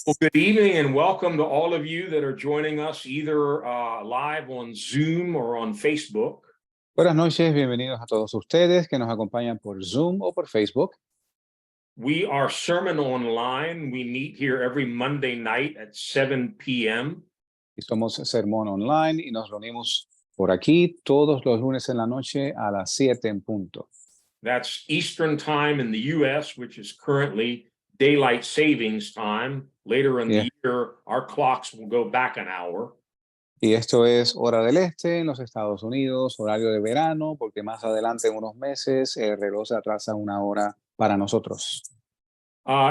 Well, good evening and welcome to all of you that are joining us either live on Zoom or on Facebook. Buenas noches, bienvenidos a todos ustedes que nos acompañan por Zoom o por Facebook. We are Sermon Online. We meet here every Monday night at 7 p.m. Y somos Sermón Online y nos reunimos por aquí todos los lunes en la noche a las 7 en punto. That's Eastern Time in the U.S., which is currently Daylight Savings Time. Later in the year, our clocks will go back an hour. Y esto es hora del este en los Estados Unidos, horario de verano, porque más adelante en unos meses el reloj se atrasa una hora para nosotros.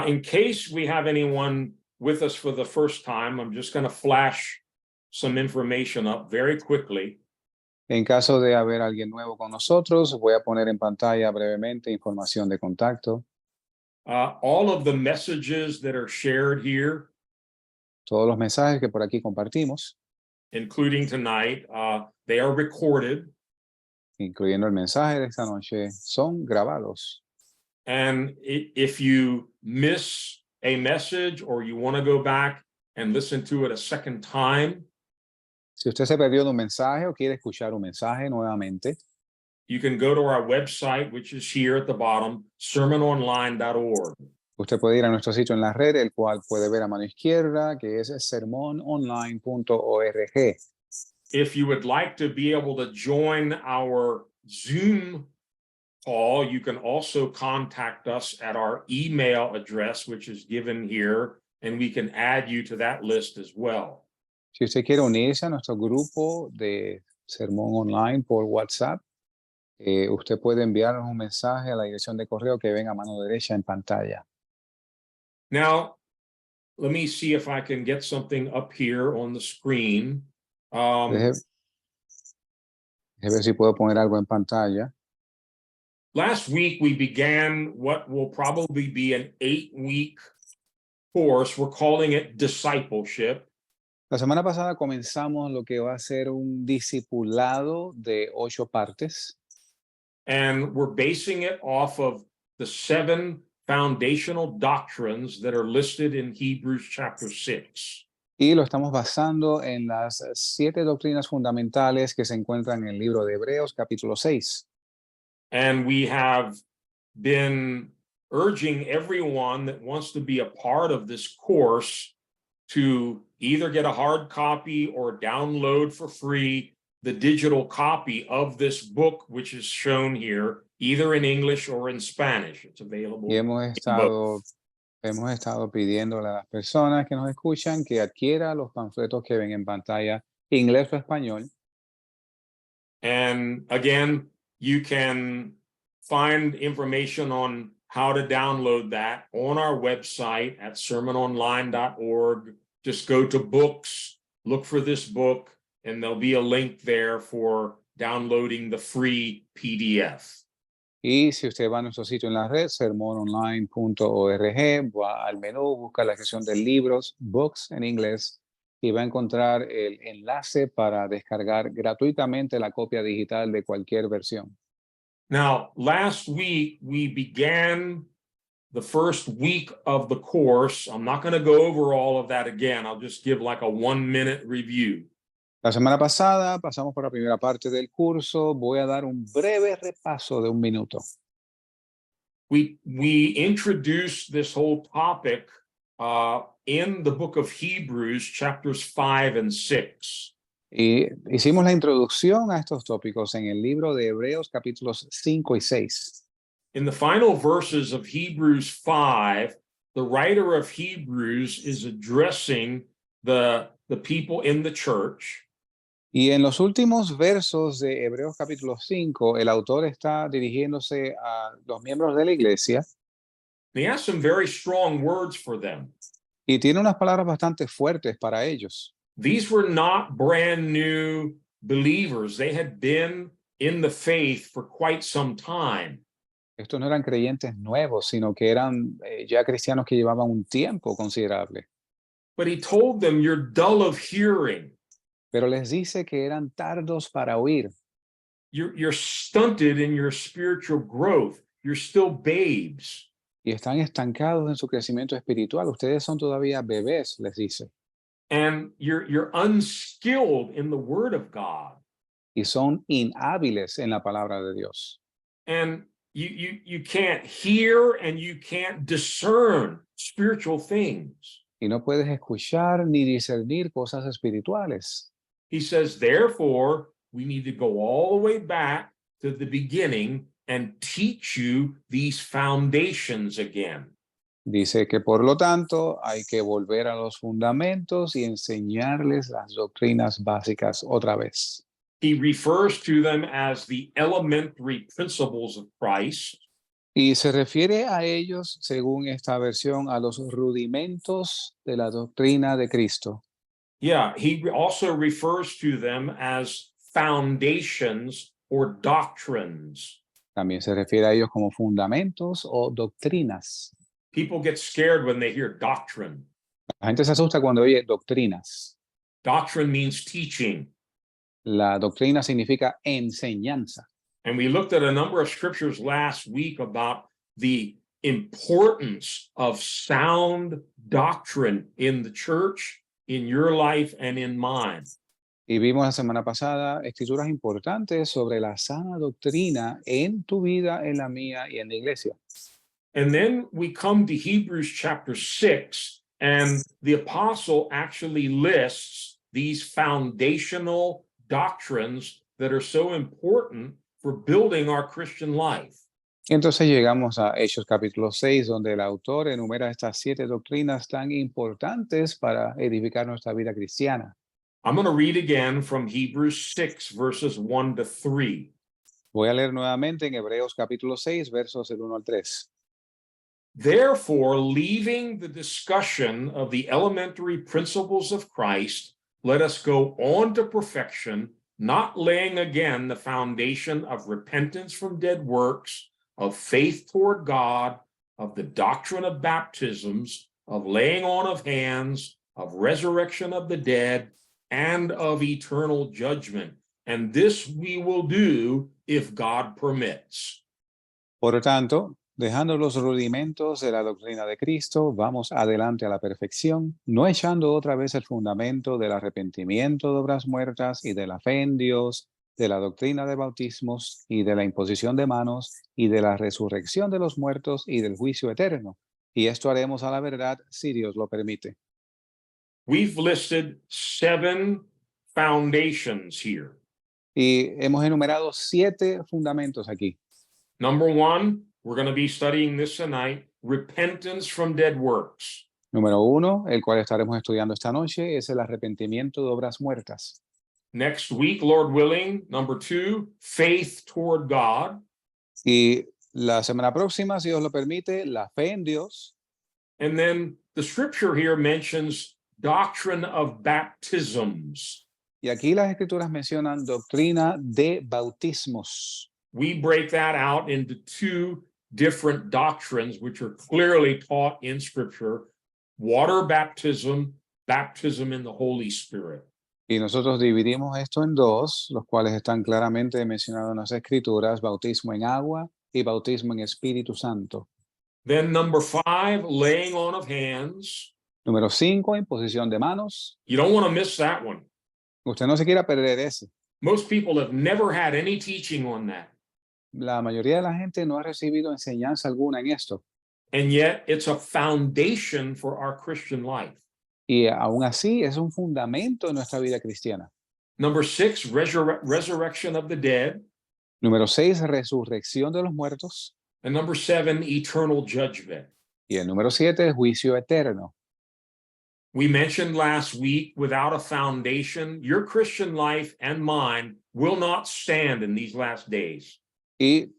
In case we have anyone with us for the first time, I'm just going to flash some information up very quickly. En caso de haber alguien nuevo con nosotros, voy a poner en pantalla brevemente información de contacto. All of the messages that are shared here, Todos los mensajes que por aquí compartimos, including tonight, they are recorded. incluyendo el mensaje de esta noche, son grabados. And if you miss a message or you want to go back and listen to it a second time, Si usted se perdió de un mensaje o quiere escuchar un mensaje nuevamente, you can go to our website, which is here at the bottom, sermononline.org. usted puede ir a nuestro sitio en la red, el cual puede ver a mano izquierda, que es sermononline.org. If you would like to be able to join our Zoom call, you can also contact us at our email address, which is given here, and we can add you to that list as well. Si usted quiere unirse a nuestro grupo de Sermón Online por WhatsApp, usted puede enviarnos un mensaje a la dirección de correo que ven a mano derecha en pantalla. Now, let me see if I can get something up here on the screen. Deje ver si puedo poner algo en pantalla. Last week, we began what will probably be an 8-week course. We're calling it Discipleship. La semana pasada comenzamos lo que va a ser un discipulado de 8 partes. And we're basing it off of the 7 foundational doctrines that are listed in Hebrews chapter 6. Y lo estamos basando en las 7 doctrinas fundamentales que se encuentran en el libro de Hebreos, capítulo 6. And we have been urging everyone that wants to be a part of this course to either get a hard copy or download for free the digital copy of this book, which is shown here, either in English or in Spanish. It's available. Y hemos estado pidiéndole a las personas que nos escuchan que adquiera los panfletos que ven en pantalla, inglés o español. And again, you can find information on how to download that on our website at sermononline.org. Just go to books, look for this book, and there'll be a link there for downloading the free PDF. Y si usted va a nuestro sitio en la red, sermononline.org, va al menú, busca la sección de libros, books en inglés, y va a encontrar el enlace para descargar gratuitamente la copia digital de cualquier versión. Now, last week, we began the first week of the course. I'm not going to go over all of that again. I'll just give like a 1-minute review. La semana pasada pasamos por la primera parte del curso. Voy a dar un breve repaso de 1 minuto. We introduced this whole topic in the book of Hebrews, chapters 5 and 6. Y hicimos la introducción a estos tópicos en el libro de Hebreos, capítulos 5 y 6. In the final verses of Hebrews 5, the writer of Hebrews is addressing the people in the church. Y en los últimos versos de Hebreos capítulo 5, el autor está dirigiéndose a los miembros de la iglesia. He has some very strong words for them. Y tiene unas palabras bastante fuertes para ellos. These were not brand new believers. They had been in the faith for quite some time. Estos no eran creyentes nuevos, sino que eran ya cristianos que llevaban un tiempo considerable. But he told them, you're dull of hearing. Pero les dice que eran tardos para oír. You're stunted in your spiritual growth. You're still babes. y están estancados en su crecimiento espiritual. Ustedes son todavía bebés, les dice, and you're unskilled in the word of God. y son inhábiles en la palabra de Dios. And you can't hear and you can't discern spiritual things. Y no puedes escuchar ni discernir cosas espirituales. He says, therefore, we need to go all the way back to the beginning and teach you these foundations again. Dice que por lo tanto hay que volver a los fundamentos y enseñarles las doctrinas básicas otra vez. He refers to them as the elementary principles of Christ. Y se refiere a ellos, según esta versión, a los rudimentos de la doctrina de Cristo. Yeah, he also refers to them as foundations or doctrines. También se refiere a ellos como fundamentos o doctrinas. People get scared when they hear doctrine. La gente se asusta cuando oye doctrinas. Doctrine means teaching. La doctrina significa enseñanza. And we looked at a number of scriptures last week about the importance of sound doctrine in the church, in your life, and in mine. Y vimos la semana pasada escrituras importantes sobre la sana doctrina en tu vida, en la mía y en la iglesia. And then we come to Hebrews chapter 6, and the apostle actually lists these foundational doctrines that are so important for building our Christian life. Entonces llegamos a Hechos capítulo 6, donde el autor enumera estas 7 doctrinas tan importantes para edificar nuestra vida cristiana. I'm going to read again from Hebrews 6, verses 1 to 3. Voy a leer nuevamente en Hebreos capítulo 6, versos del 1 al 3. Therefore, leaving the discussion of the elementary principles of Christ, let us go on to perfection, not laying again the foundation of repentance from dead works, of faith toward God, of the doctrine of baptisms, of laying on of hands, of resurrection of the dead, and of eternal judgment. And this we will do if God permits. Por lo tanto, dejando los rudimentos de la doctrina de Cristo, vamos adelante a la perfección, no echando otra vez el fundamento del arrepentimiento de obras muertas y de la fe en Dios, de la doctrina de bautismos y de la imposición de manos y de la resurrección de los muertos y del juicio eterno. Y esto haremos a la verdad si Dios lo permite. We've listed 7 foundations here. Y hemos enumerado 7 fundamentos aquí. Number 1, we're going to be studying this tonight, repentance from dead works. Número 1, el cual estaremos estudiando esta noche, es el arrepentimiento de obras muertas. Next week, Lord willing, number 2, faith toward God. Y la semana próxima, si Dios lo permite, la fe en Dios. And then the scripture here mentions doctrine of baptisms. Y aquí las escrituras mencionan doctrina de bautismos. We break that out into 2 different doctrines, which are clearly taught in scripture: water baptism, baptism in the Holy Spirit. Y nosotros dividimos esto en 2, los cuales están claramente mencionados en las escrituras: bautismo en agua y bautismo en Espíritu Santo. Then number 5, laying on of hands. Número 5, imposición de manos. You don't want to miss that one. Usted no se quiera perder ese. Most people have never had any teaching on that. La mayoría de la gente no ha recibido enseñanza alguna en esto. And yet it's a foundation for our Christian life. Y aún así es un fundamento en nuestra vida cristiana. Number 6, resurrection of the dead. Número 6, resurrección de los muertos. And number 7, eternal judgment. Y el número 7, juicio eterno. We mentioned last week, without a foundation, your Christian life and mine will not stand in these last days. Y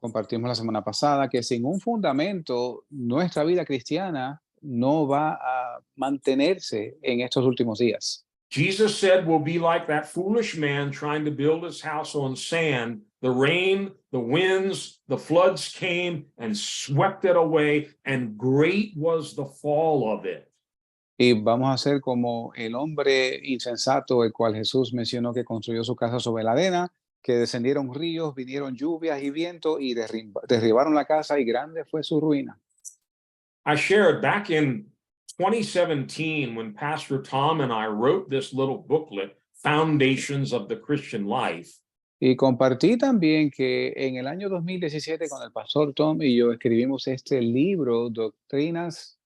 compartimos la semana pasada que sin un fundamento, nuestra vida cristiana no va a mantenerse en estos últimos días. Jesus said we'll be like that foolish man trying to build his house on sand. The rain, the winds, the floods came and swept it away, and great was the fall of it. Y vamos a ser como el hombre insensato, el cual Jesús mencionó que construyó su casa sobre la arena, que descendieron ríos, vinieron lluvias y viento y derribaron la casa, y grande fue su ruina. I shared back in 2017 when Pastor Tom and I wrote this little booklet, Foundations of the Christian Life. Y compartí también que en el año 2017 con el pastor Tom y yo escribimos este libro, Doctrinas,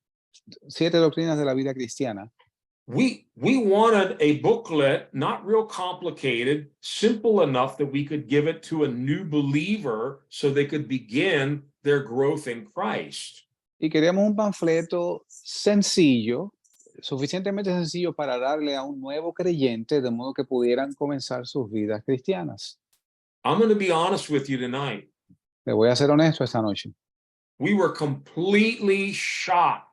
7 doctrinas de la vida cristiana. We wanted a booklet, not real complicated, simple enough that we could give it to a new believer so they could begin their growth in Christ. Y queríamos un panfleto sencillo, suficientemente sencillo para darle a un nuevo creyente, de modo que pudieran comenzar sus vidas cristianas. I'm going to be honest with you tonight. Le voy a ser honesto esta noche. We were completely shocked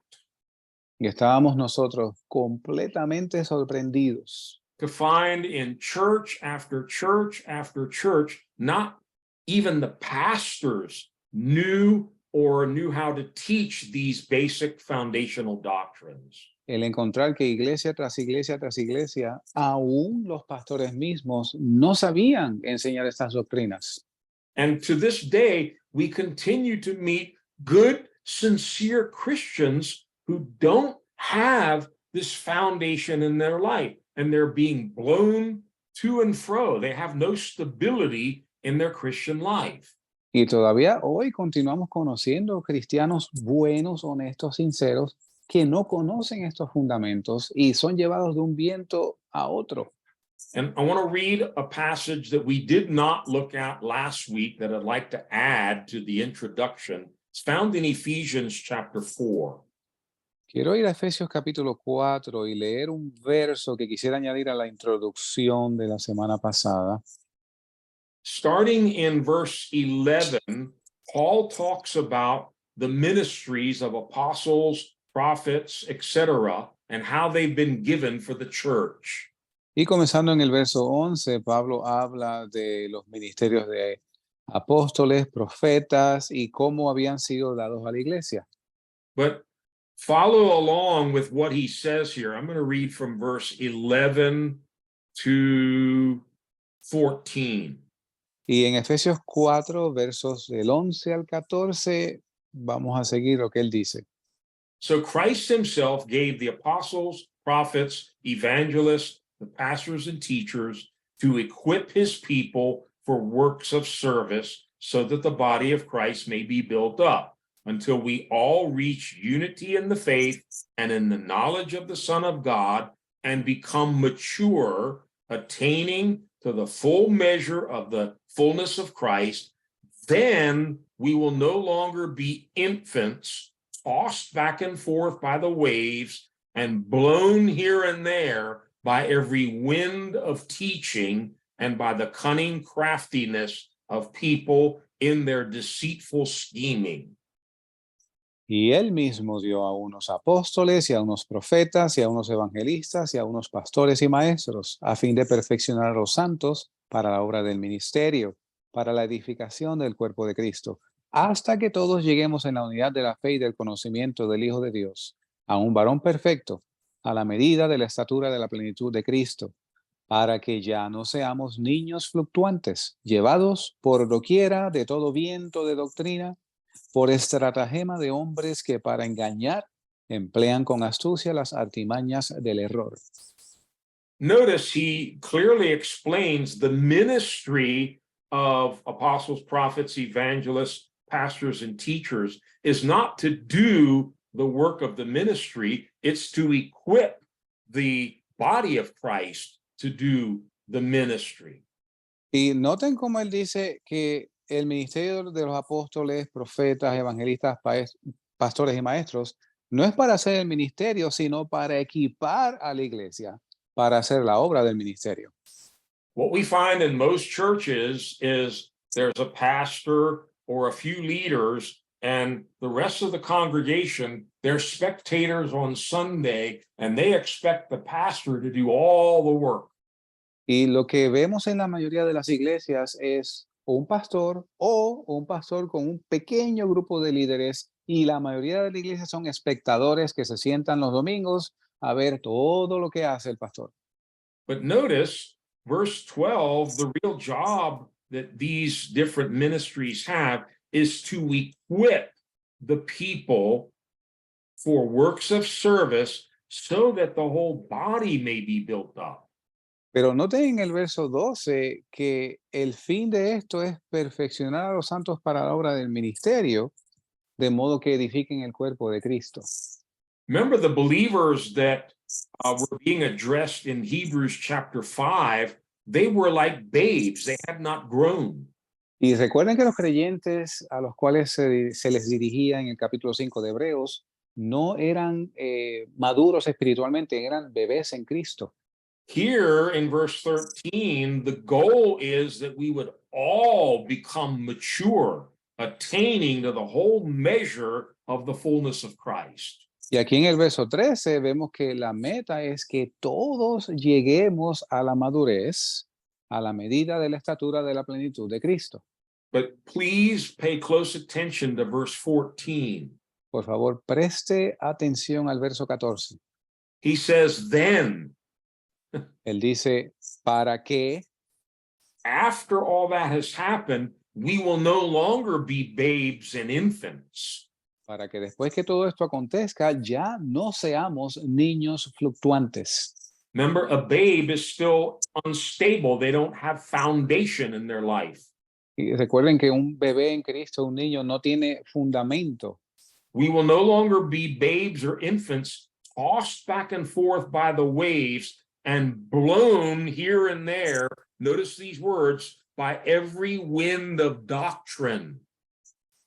Y estábamos nosotros completamente sorprendidos to find in church after church after church, not even the pastors knew how to teach these basic foundational doctrines. el encontrar que iglesia tras iglesia tras iglesia, aún los pastores mismos no sabían enseñar estas doctrinas. And to this day, we continue to meet good, sincere Christians who don't have this foundation in their life, and they're being blown to and fro. They have no stability in their Christian life. Y todavía hoy continuamos conociendo cristianos buenos, honestos, sinceros, que no conocen estos fundamentos y son llevados de un viento a otro. And I want to read a passage that we did not look at last week that I'd like to add to the introduction. It's found in Ephesians chapter 4. Quiero ir a Efesios capítulo 4 y leer un verso que quisiera añadir a la introducción de la semana pasada. Starting in verse 11, Paul talks about the ministries of apostles, prophets, etc., and how they've been given for the church. Y comenzando en el verso 11, Pablo habla de los ministerios de apóstoles, profetas y cómo habían sido dados a la iglesia. But follow along with what he says here. I'm going to read from verse 11 to 14. Y en Efesios 4, versos del 11 al 14, vamos a seguir lo que él dice. So Christ himself gave the apostles, prophets, evangelists, the pastors and teachers to equip his people for works of service so that the body of Christ may be built up until we all reach unity in the faith and in the knowledge of the Son of God and become mature, attaining to the full measure of the fullness of Christ. Then we will no longer be infants, tossed back and forth by the waves and blown here and there by every wind of teaching and by the cunning craftiness of people in their deceitful scheming. Y él mismo dio a unos apóstoles y a unos profetas y a unos evangelistas y a unos pastores y maestros, a fin de perfeccionar a los santos para la obra del ministerio, para la edificación del cuerpo de Cristo, hasta que todos lleguemos en la unidad de la fe y del conocimiento del Hijo de Dios, a un varón perfecto, a la medida de la estatura de la plenitud de Cristo, para que ya no seamos niños fluctuantes, llevados por doquiera de todo viento de doctrina, por estratagema de hombres que para engañar emplean con astucia las artimañas del error. Notice he clearly explains the ministry of apostles, prophets, evangelists, pastors, and teachers is not to do the work of the ministry, it's to equip the body of Christ to do the ministry. Y noten cómo él dice que el ministerio de los apóstoles, profetas, evangelistas, pastores y maestros no es para hacer el ministerio, sino para equipar a la iglesia, para hacer la obra del ministerio. What we find in most churches is there's a pastor or a few leaders, and the rest of the congregation, they're spectators on Sunday, and they expect the pastor to do all the work. Y lo que vemos en la mayoría de las iglesias es un pastor o un pastor con un pequeño grupo de líderes, y la mayoría de la iglesia son espectadores que se sientan los domingos a ver todo lo que hace el pastor. But notice verse 12, the real job that these different ministries have is to equip the people for works of service, so that the whole body may be built up. Pero noten en el verso 12 que el fin de esto es perfeccionar a los santos para la obra del ministerio, de modo que edifiquen el cuerpo de Cristo. Remember the believers that were being addressed in Hebrews chapter 5, they were like babes, they had not grown. Y recuerden que los creyentes a los cuales se les dirigía en el capítulo 5 de Hebreos no eran maduros espiritualmente, eran bebés en Cristo. Here in verse 13, the goal is that we would all become mature, attaining to the whole measure of the fullness of Christ. Y aquí en el verso 13 vemos que la meta es que todos lleguemos a la madurez, a la medida de la estatura de la plenitud de Cristo. But please pay close attention to verse 14. Por favor, preste atención al verso 14. He says, then, Él dice, para que, after all that has happened, we will no longer be babes and infants. para que después que todo esto acontezca, ya no seamos niños fluctuantes. Remember, a babe is still unstable. They don't have foundation in their life. Y recuerden que un bebé en Cristo, un niño, no tiene fundamento. We will no longer be babes or infants tossed back and forth by the waves and blown here and there. Notice these words, by every wind of doctrine.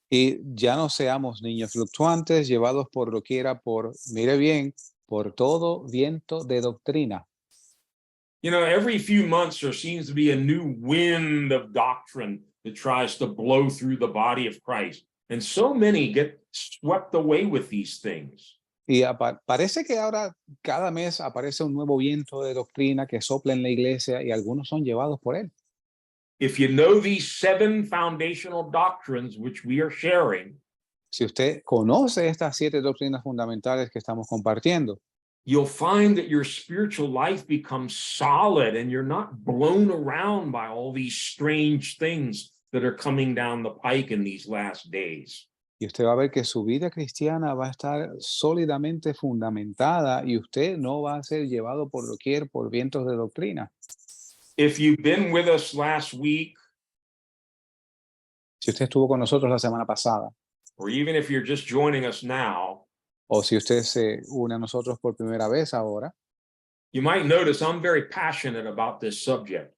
Y ya no seamos niños fluctuantes, llevados por doquiera por, mire bien, por todo viento de doctrina. You know, every few months there seems to be a new wind of doctrine that tries to blow through the body of Christ. And so many get swept away with these things. Y parece que ahora cada mes aparece un nuevo viento de doctrina que sopla en la iglesia y algunos son llevados por él. If you know these 7 foundational doctrines which we are sharing, Si usted conoce estas 7 doctrinas fundamentales que estamos compartiendo, you'll find that your spiritual life becomes solid and you're not blown around by all these strange things that are coming down the pike in these last days. y usted va a ver que su vida cristiana va a estar sólidamente fundamentada y usted no va a ser llevado por doquier por vientos de doctrina. If you've been with us last week, Si usted estuvo con nosotros la semana pasada, or even if you're just joining us now, o si usted se une a nosotros por primera vez ahora, you might notice I'm very passionate about this subject.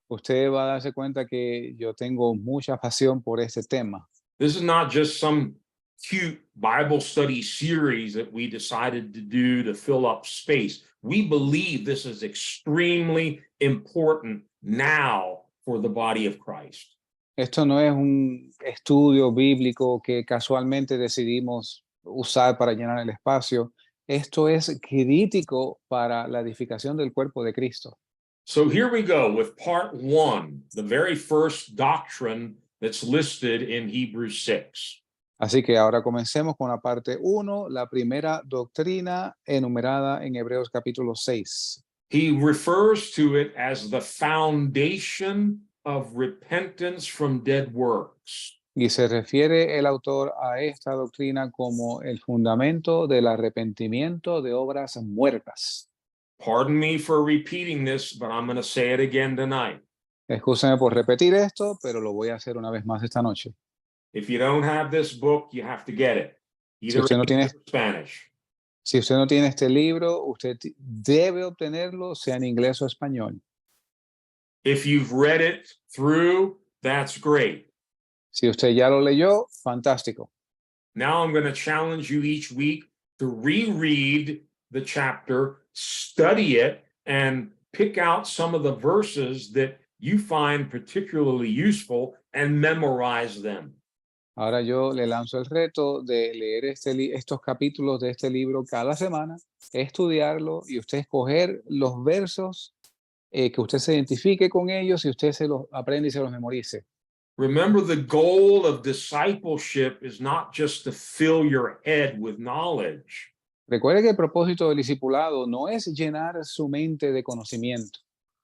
usted va a darse cuenta que yo tengo mucha pasión por este tema. This is not just some cute Bible study series that we decided to do to fill up space. We believe this is extremely important now for the body of Christ. Esto no es un estudio bíblico que casualmente decidimos usar para llenar el espacio. Esto es crítico para la edificación del cuerpo de Cristo. So here we go with part 1, the very first doctrine that's listed in Hebrews 6. Así que ahora comencemos con la parte 1, la primera doctrina enumerada en Hebreos capítulo 6. He refers to it as the foundation of repentance from dead works. Y se refiere el autor a esta doctrina como el fundamento del arrepentimiento de obras muertas. Pardon me for repeating this, but I'm going to say it again tonight. Excúsenme por repetir esto, pero lo voy a hacer una vez más esta noche. If you don't have this book, you have to get it. Either usted no in tiene- English or Spanish. Si usted no tiene este libro, usted debe obtenerlo, sea en inglés o español. If you've read it through, that's great. Si usted ya lo leyó, fantástico. Now I'm going to challenge you each week to reread the chapter, study it, and pick out some of the verses that you find particularly useful and memorize them. Ahora yo le lanzo el reto de leer estos capítulos de este libro cada semana, estudiarlo y usted escoger los versos que usted se identifique con ellos y usted se los aprende y se los memorice. Remember, the goal of discipleship is not just to fill your head with knowledge. Recuerde que el propósito del discipulado no es llenar su mente de conocimiento.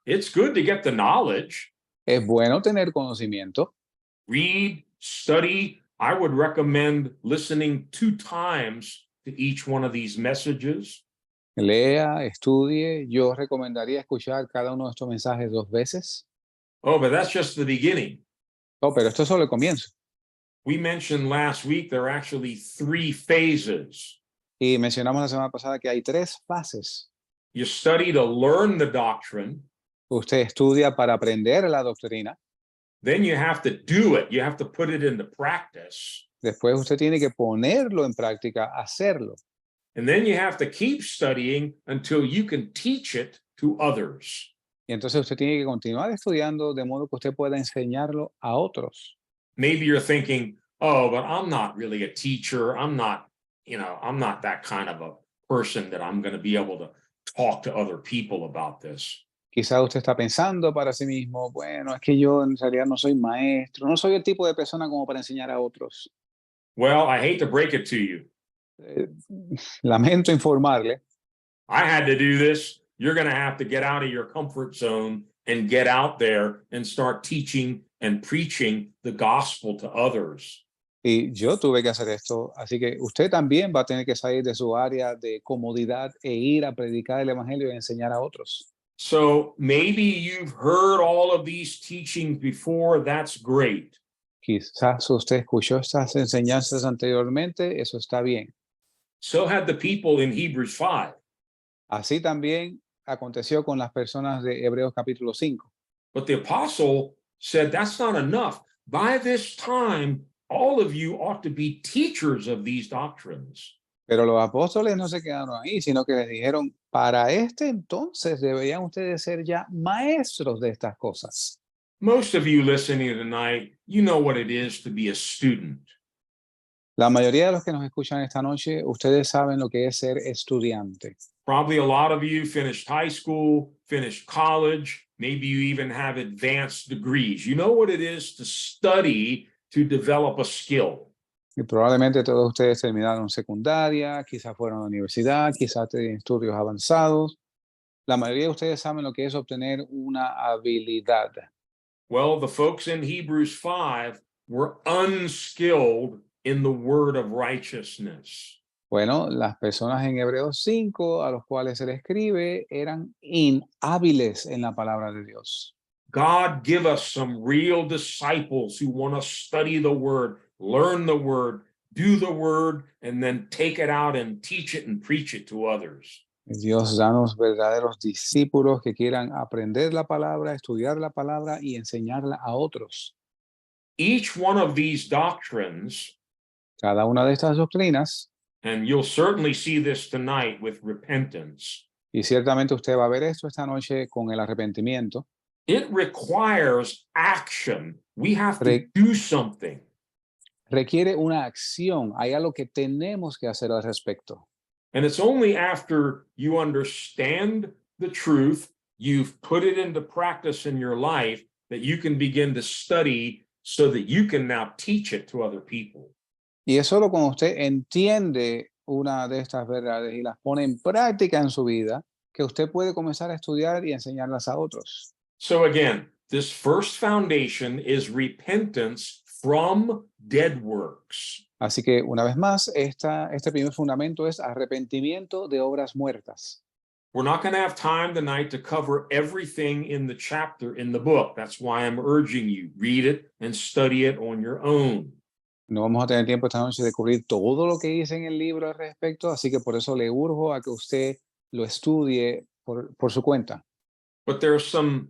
It's good to get the knowledge, Es bueno tener conocimiento, read, study. I would recommend listening 2 times to each one of these messages. Lea, estudie. Yo recomendaría escuchar cada uno de estos mensajes 2 veces. Oh, but that's just the beginning. Oh, pero esto es solo el comienzo. We mentioned last week there are actually 3 phases. Y mencionamos la semana pasada que hay 3 fases. You study to learn the doctrine, Usted estudia para aprender la doctrina. then you have to do it. You have to put it into practice. Después usted tiene que ponerlo en práctica, hacerlo. And then you have to keep studying until you can teach it to others. Y entonces usted tiene que continuar estudiando de modo que usted pueda enseñarlo a otros. Maybe you're thinking, oh, but I'm not really a teacher. I'm not that kind of a person that I'm going to be able to talk to other people about this. Quizá usted está pensando para sí mismo, bueno, es que yo en realidad no soy maestro, no soy el tipo de persona como para enseñar a otros. Well, I hate to break it to you. Lamento informarle, I had to do this. You're going to have to get out of your comfort zone and get out there and start teaching and preaching the gospel to others. y yo tuve que hacer esto, así que usted también va a tener que salir de su área de comodidad e ir a predicar el evangelio y enseñar a otros. So maybe you've heard all of these teachings before. That's great. Quizás usted escuchó estas enseñanzas anteriormente, eso está bien. So had the people in Hebrews 5. Así también aconteció con las personas de Hebreos capítulo 5. But the apostle said that's not enough. By this time, all of you ought to be teachers of these doctrines. Pero los apóstoles no se quedaron ahí, sino que les dijeron, para este entonces deberían ustedes ser ya maestros de estas cosas. Most of you listening tonight, you know what it is to be a student. La mayoría de los que nos escuchan esta noche, ustedes saben lo que es ser estudiante. Probably a lot of you finished high school, finished college, maybe you even have advanced degrees. You know what it is to study to develop a skill. Y probablemente todos ustedes terminaron secundaria, quizás fueron a la universidad, quizás tienen estudios avanzados. La mayoría de ustedes saben lo que es obtener una habilidad. Well, the folks in Hebrews 5 were unskilled in the word of righteousness. Bueno, las personas en Hebreos 5 a los cuales se le escribe eran inhábiles en la palabra de Dios. God, give us some real disciples who want to study the word, learn the word, do the word, and then take it out and teach it and preach it to others. Dios, danos verdaderos discípulos que quieran aprender la palabra, estudiar la palabra y enseñarla a otros. Each one of these doctrines, Cada una de estas doctrinas, and you'll certainly see this tonight with repentance, y ciertamente usted va a ver esto esta noche con el arrepentimiento, it requires action. We have to Re- do something. requiere una acción. Hay algo que tenemos que hacer al respecto. And it's only after you understand the truth, you've put it into practice in your life, that you can begin to study so that you can now teach it to other people. Y es solo cuando usted entiende una de estas verdades y las pone en práctica en su vida que usted puede comenzar a estudiar y enseñarlas a otros. So again, this first foundation is repentance from dead works. Así que una vez más, este primer fundamento es arrepentimiento de obras muertas. We're not going to have time tonight to cover everything in the chapter in the book. That's why I'm urging you, read it and study it on your own. No vamos a tener tiempo esta noche de cubrir todo lo que dice en el libro al respecto, así que por eso le urjo a que usted lo estudie por su cuenta. But there are some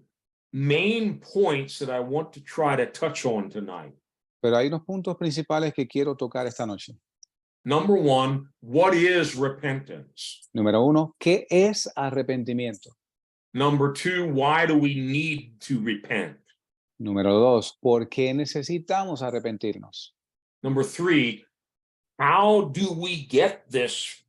main points that I want to try to touch on tonight. Pero hay unos puntos principales que quiero tocar esta noche. Number one, what is repentance? Número 1, ¿qué es arrepentimiento? Number two, why do we need to repent? Número 2, ¿por qué necesitamos arrepentirnos? Number three, how do we get this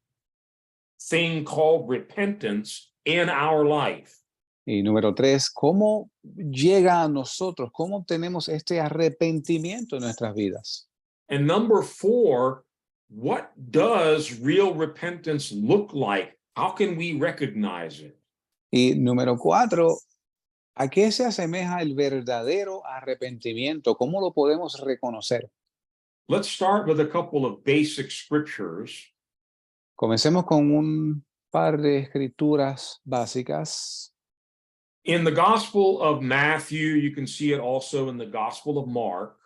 thing called repentance in our life? Y número 3, ¿cómo llega a nosotros? ¿Cómo obtenemos este arrepentimiento en nuestras vidas? And number four, what does real repentance look like? How can we recognize it? Y número 4, ¿a qué se asemeja el verdadero arrepentimiento? ¿Cómo lo podemos reconocer? Let's start with a couple of basic scriptures. Comencemos con un par de escrituras básicas. In the Gospel of Matthew, you can see it also in the Gospel of Mark.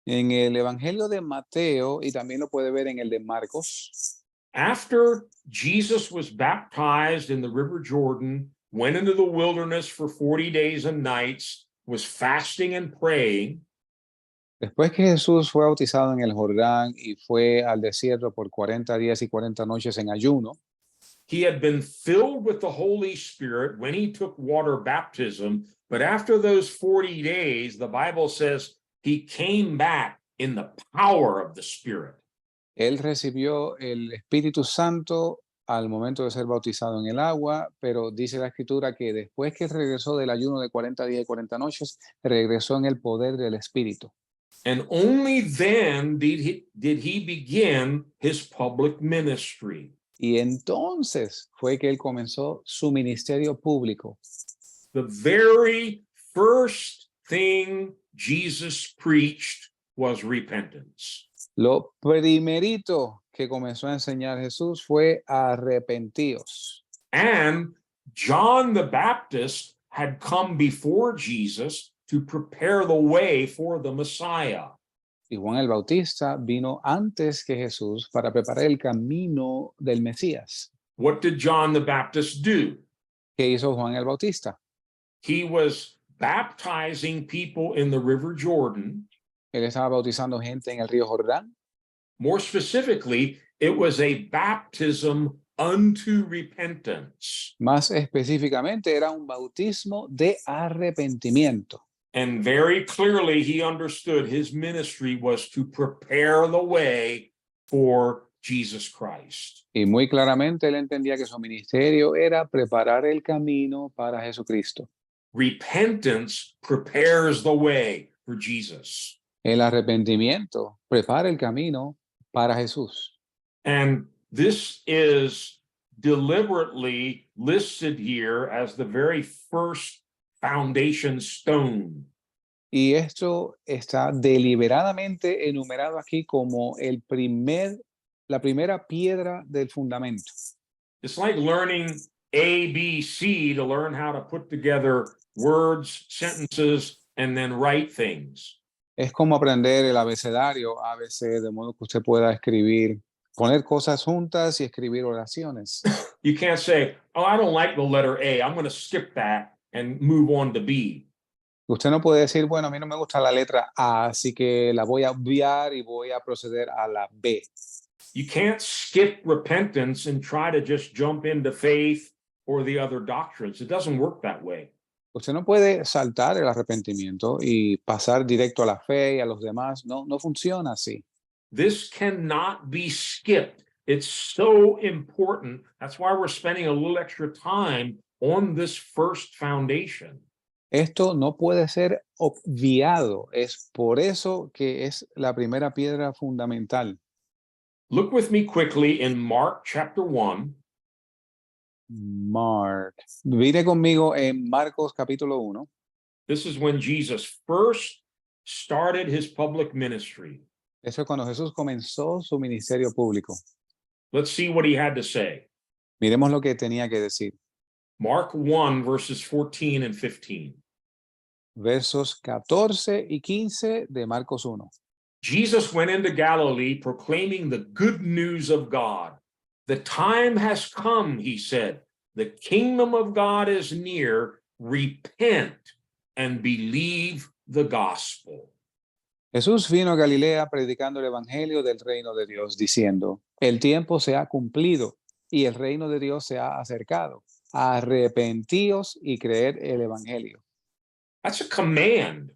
En el Evangelio de Mateo, y también lo puede ver en el de Marcos, After Jesus was baptized in the River Jordan, went into the wilderness for 40 days and nights, was fasting and praying, después que Jesús fue bautizado en el Jordán y fue al desierto por 40 días y 40 noches en ayuno, he had been filled with the Holy Spirit when he took water baptism. But after those 40 days, the Bible says he came back in the power of the Spirit. él recibió el Espíritu Santo al momento de ser bautizado en el agua, pero dice la Escritura que después que regresó del ayuno de 40 días y 40 noches, regresó en el poder del Espíritu. And only then did he begin his public ministry. Y entonces fue que él comenzó su ministerio público. The very first thing Jesus preached was repentance. Lo primerito que comenzó a enseñar Jesús fue arrepentíos. And John the Baptist had come before Jesus to prepare the way for the Messiah. Y Juan el Bautista vino antes que Jesús para preparar el camino del Mesías. What did John the Baptist do? ¿Qué hizo Juan el Bautista? He was baptizing people in the River Jordan. Él estaba bautizando gente en el río Jordán. More specifically, it was a baptism unto repentance. Más específicamente, era un bautismo de arrepentimiento. And very clearly, he understood his ministry was to prepare the way for Jesus Christ. Y muy claramente él entendía que su ministerio era preparar el camino para Jesucristo. Repentance prepares the way for Jesus. El arrepentimiento prepara el camino para Jesús. And this is deliberately listed here as the very first foundation stone. Y esto está deliberadamente enumerado aquí como la primera piedra del fundamento. It's like learning ABC to learn how to put together words, sentences, and then write things. Es como aprender el abecedario ABC, de modo que usted pueda escribir, poner cosas juntas y escribir oraciones. You can't say, oh, I don't like the letter A. I'm going to skip that and move on to B. Usted no puede decir, bueno, a mí no me gusta la letra A, así que la voy a obviar y voy a proceder a la B. You can't skip repentance and try to just jump into faith or the other doctrines. It doesn't work that way. Usted no puede saltar el arrepentimiento y pasar directo a la fe y a los demás. No, no funciona así. This cannot be skipped. It's so important. That's why we're spending a little extra time on this first foundation. Esto no puede ser obviado. Es por eso que es la primera piedra fundamental. Look with me quickly in Mark chapter 1. Mark. Mire conmigo en Marcos capítulo 1. This is when Jesus first started his public ministry. Eso es cuando Jesús comenzó su ministerio público. Let's see what he had to say. Miremos lo que tenía que decir. Mark 1, verses 14 and 15. Versos 14 y 15 de Marcos 1. Jesus went into Galilee proclaiming the good news of God. The time has come, he said. The kingdom of God is near. Repent and believe the gospel. Jesús vino a Galilea predicando el evangelio del reino de Dios, diciendo: el tiempo se ha cumplido y el reino de Dios se ha acercado. Arrepentíos y creed el evangelio. That's a command.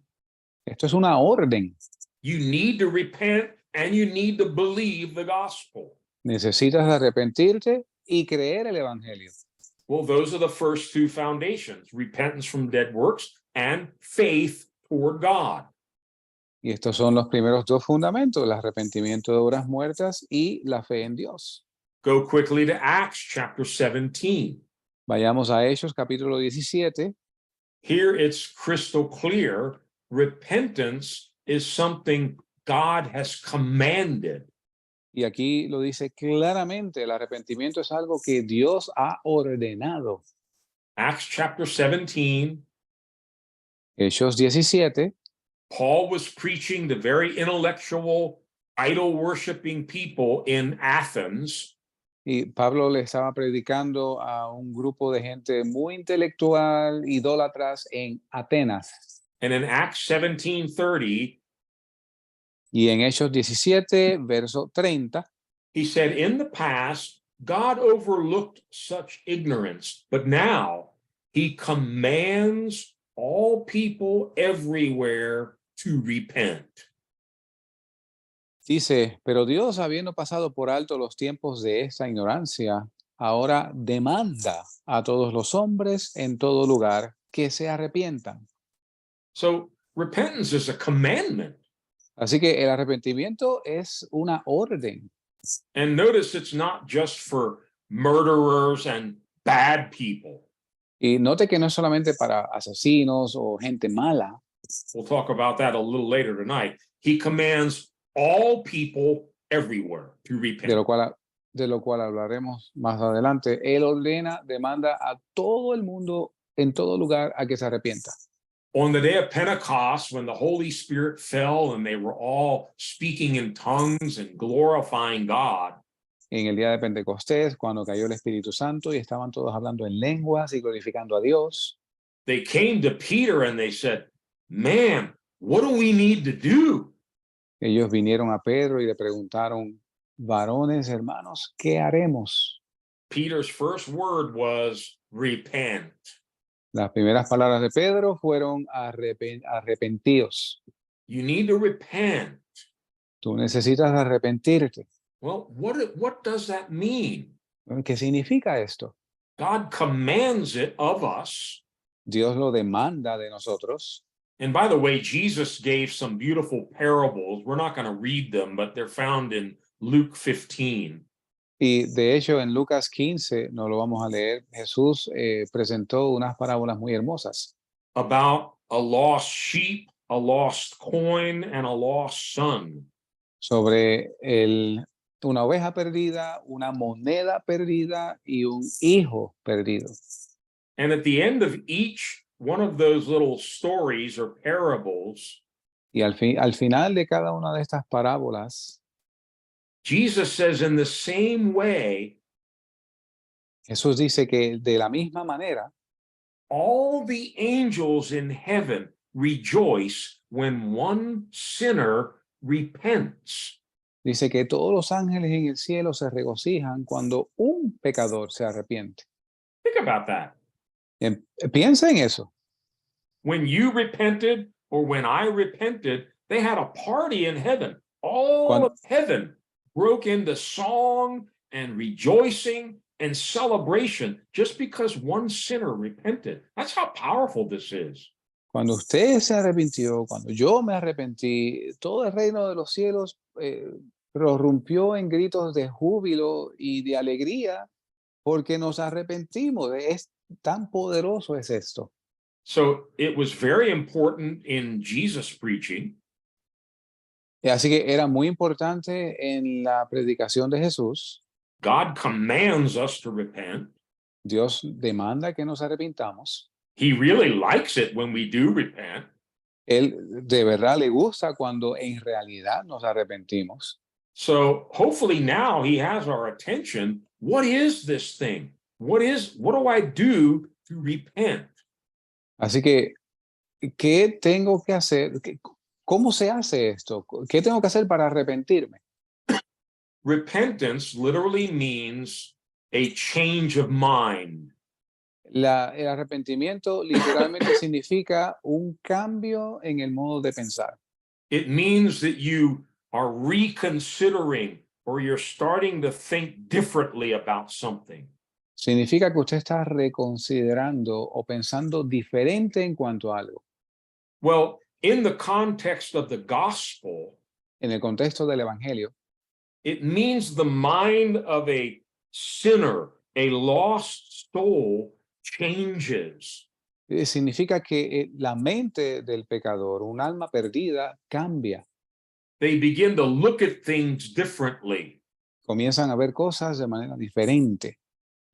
Esto es una orden. You need to repent and you need to believe the gospel. Necesitas arrepentirte y creer el evangelio. Well, those are the first two foundations: repentance from dead works and faith toward God. Y estos son los primeros dos fundamentos: el arrepentimiento de obras muertas y la fe en Dios. Go quickly to Acts chapter 17. Vayamos a Hechos capítulo 17. Here it's crystal clear. Repentance is something God has commanded. Y aquí lo dice claramente, el arrepentimiento es algo que Dios ha ordenado. Acts chapter 17, Hechos 17, Paul was preaching the very intellectual, idol worshiping people in Athens. y Pablo le estaba predicando a un grupo de gente muy intelectual, idólatras en Atenas. And in Acts 17:30, Y en Hechos 17, verso 30, he said, in the past, God overlooked such ignorance, but now he commands all people everywhere to repent. dice, pero Dios, habiendo pasado por alto los tiempos de esta ignorancia, ahora demanda a todos los hombres en todo lugar que se arrepientan. So repentance is a commandment. Así que el arrepentimiento es una orden. And notice it's not just for murderers and bad people. Y note que no es solamente para asesinos o gente mala. We'll talk about that a little later tonight. He commands all people everywhere to repent. De lo cual hablaremos más adelante. Él ordena, demanda a todo el mundo, en todo lugar, a que se arrepienta. On the day of Pentecost, when the Holy Spirit fell and they were all speaking in tongues and glorifying God, En el día de Pentecostés, cuando cayó el Espíritu Santo y estaban todos hablando en lenguas y glorificando a Dios, they came to Peter and they said, man, what do we need to do? ellos vinieron a Pedro y le preguntaron, varones, hermanos, ¿qué haremos? Peter's first word was repent. Las primeras palabras de Pedro fueron arrepentidos. You need to repent. Tú necesitas arrepentirte. Well, what does that mean? ¿Qué significa esto? God commands it of us. Dios lo demanda de nosotros. And by the way, Jesus gave some beautiful parables. We're not going to read them, but they're found in Luke 15. Y de hecho en Lucas 15, no lo vamos a leer, Jesús presentó unas parábolas muy hermosas About a lost sheep, a lost coin, and a lost son. sobre una oveja perdida, una moneda perdida y un hijo perdido. And at the end of each one of those little stories or parables, Y al final de cada una de estas parábolas, Jesus says, in the same way, Jesús dice que de la misma manera, all the angels in heaven rejoice when one sinner repents. dice que todos los ángeles en el cielo se regocijan cuando un pecador se arrepiente. Think about that. Piensa en eso. When you repented or when I repented, they had a party in heaven. All Cuando- of heaven broke into song and rejoicing and celebration just because one sinner repented. That's how powerful this is. Cuando usted se arrepintió, cuando yo me arrepentí, todo el reino de los cielos prorrumpió en gritos de júbilo y de alegría porque nos arrepentimos. Es tan poderoso es esto. So it was very important in Jesus' preaching Así que era muy importante en la predicación de Jesús. God commands us to repent. Dios demanda que nos arrepintamos. He really likes it when we do repent. Él de verdad le gusta cuando en realidad nos arrepentimos. So hopefully now he has our attention. What is this thing? What do I do to repent? Así que, ¿qué tengo que hacer? ¿Cómo se hace esto? ¿Qué tengo que hacer para arrepentirme? Repentance literally means a change of mind. El arrepentimiento literalmente significa un cambio en el modo de pensar. It means that you are reconsidering or you're starting to think differently about something. Significa que usted está reconsiderando o pensando diferente en cuanto a algo. Well, in the context of the gospel, En el contexto del evangelio, it means the mind of a sinner, a lost soul, changes. significa que la mente del pecador, un alma perdida, cambia. They begin to look at things differently. Comienzan a ver cosas de manera diferente.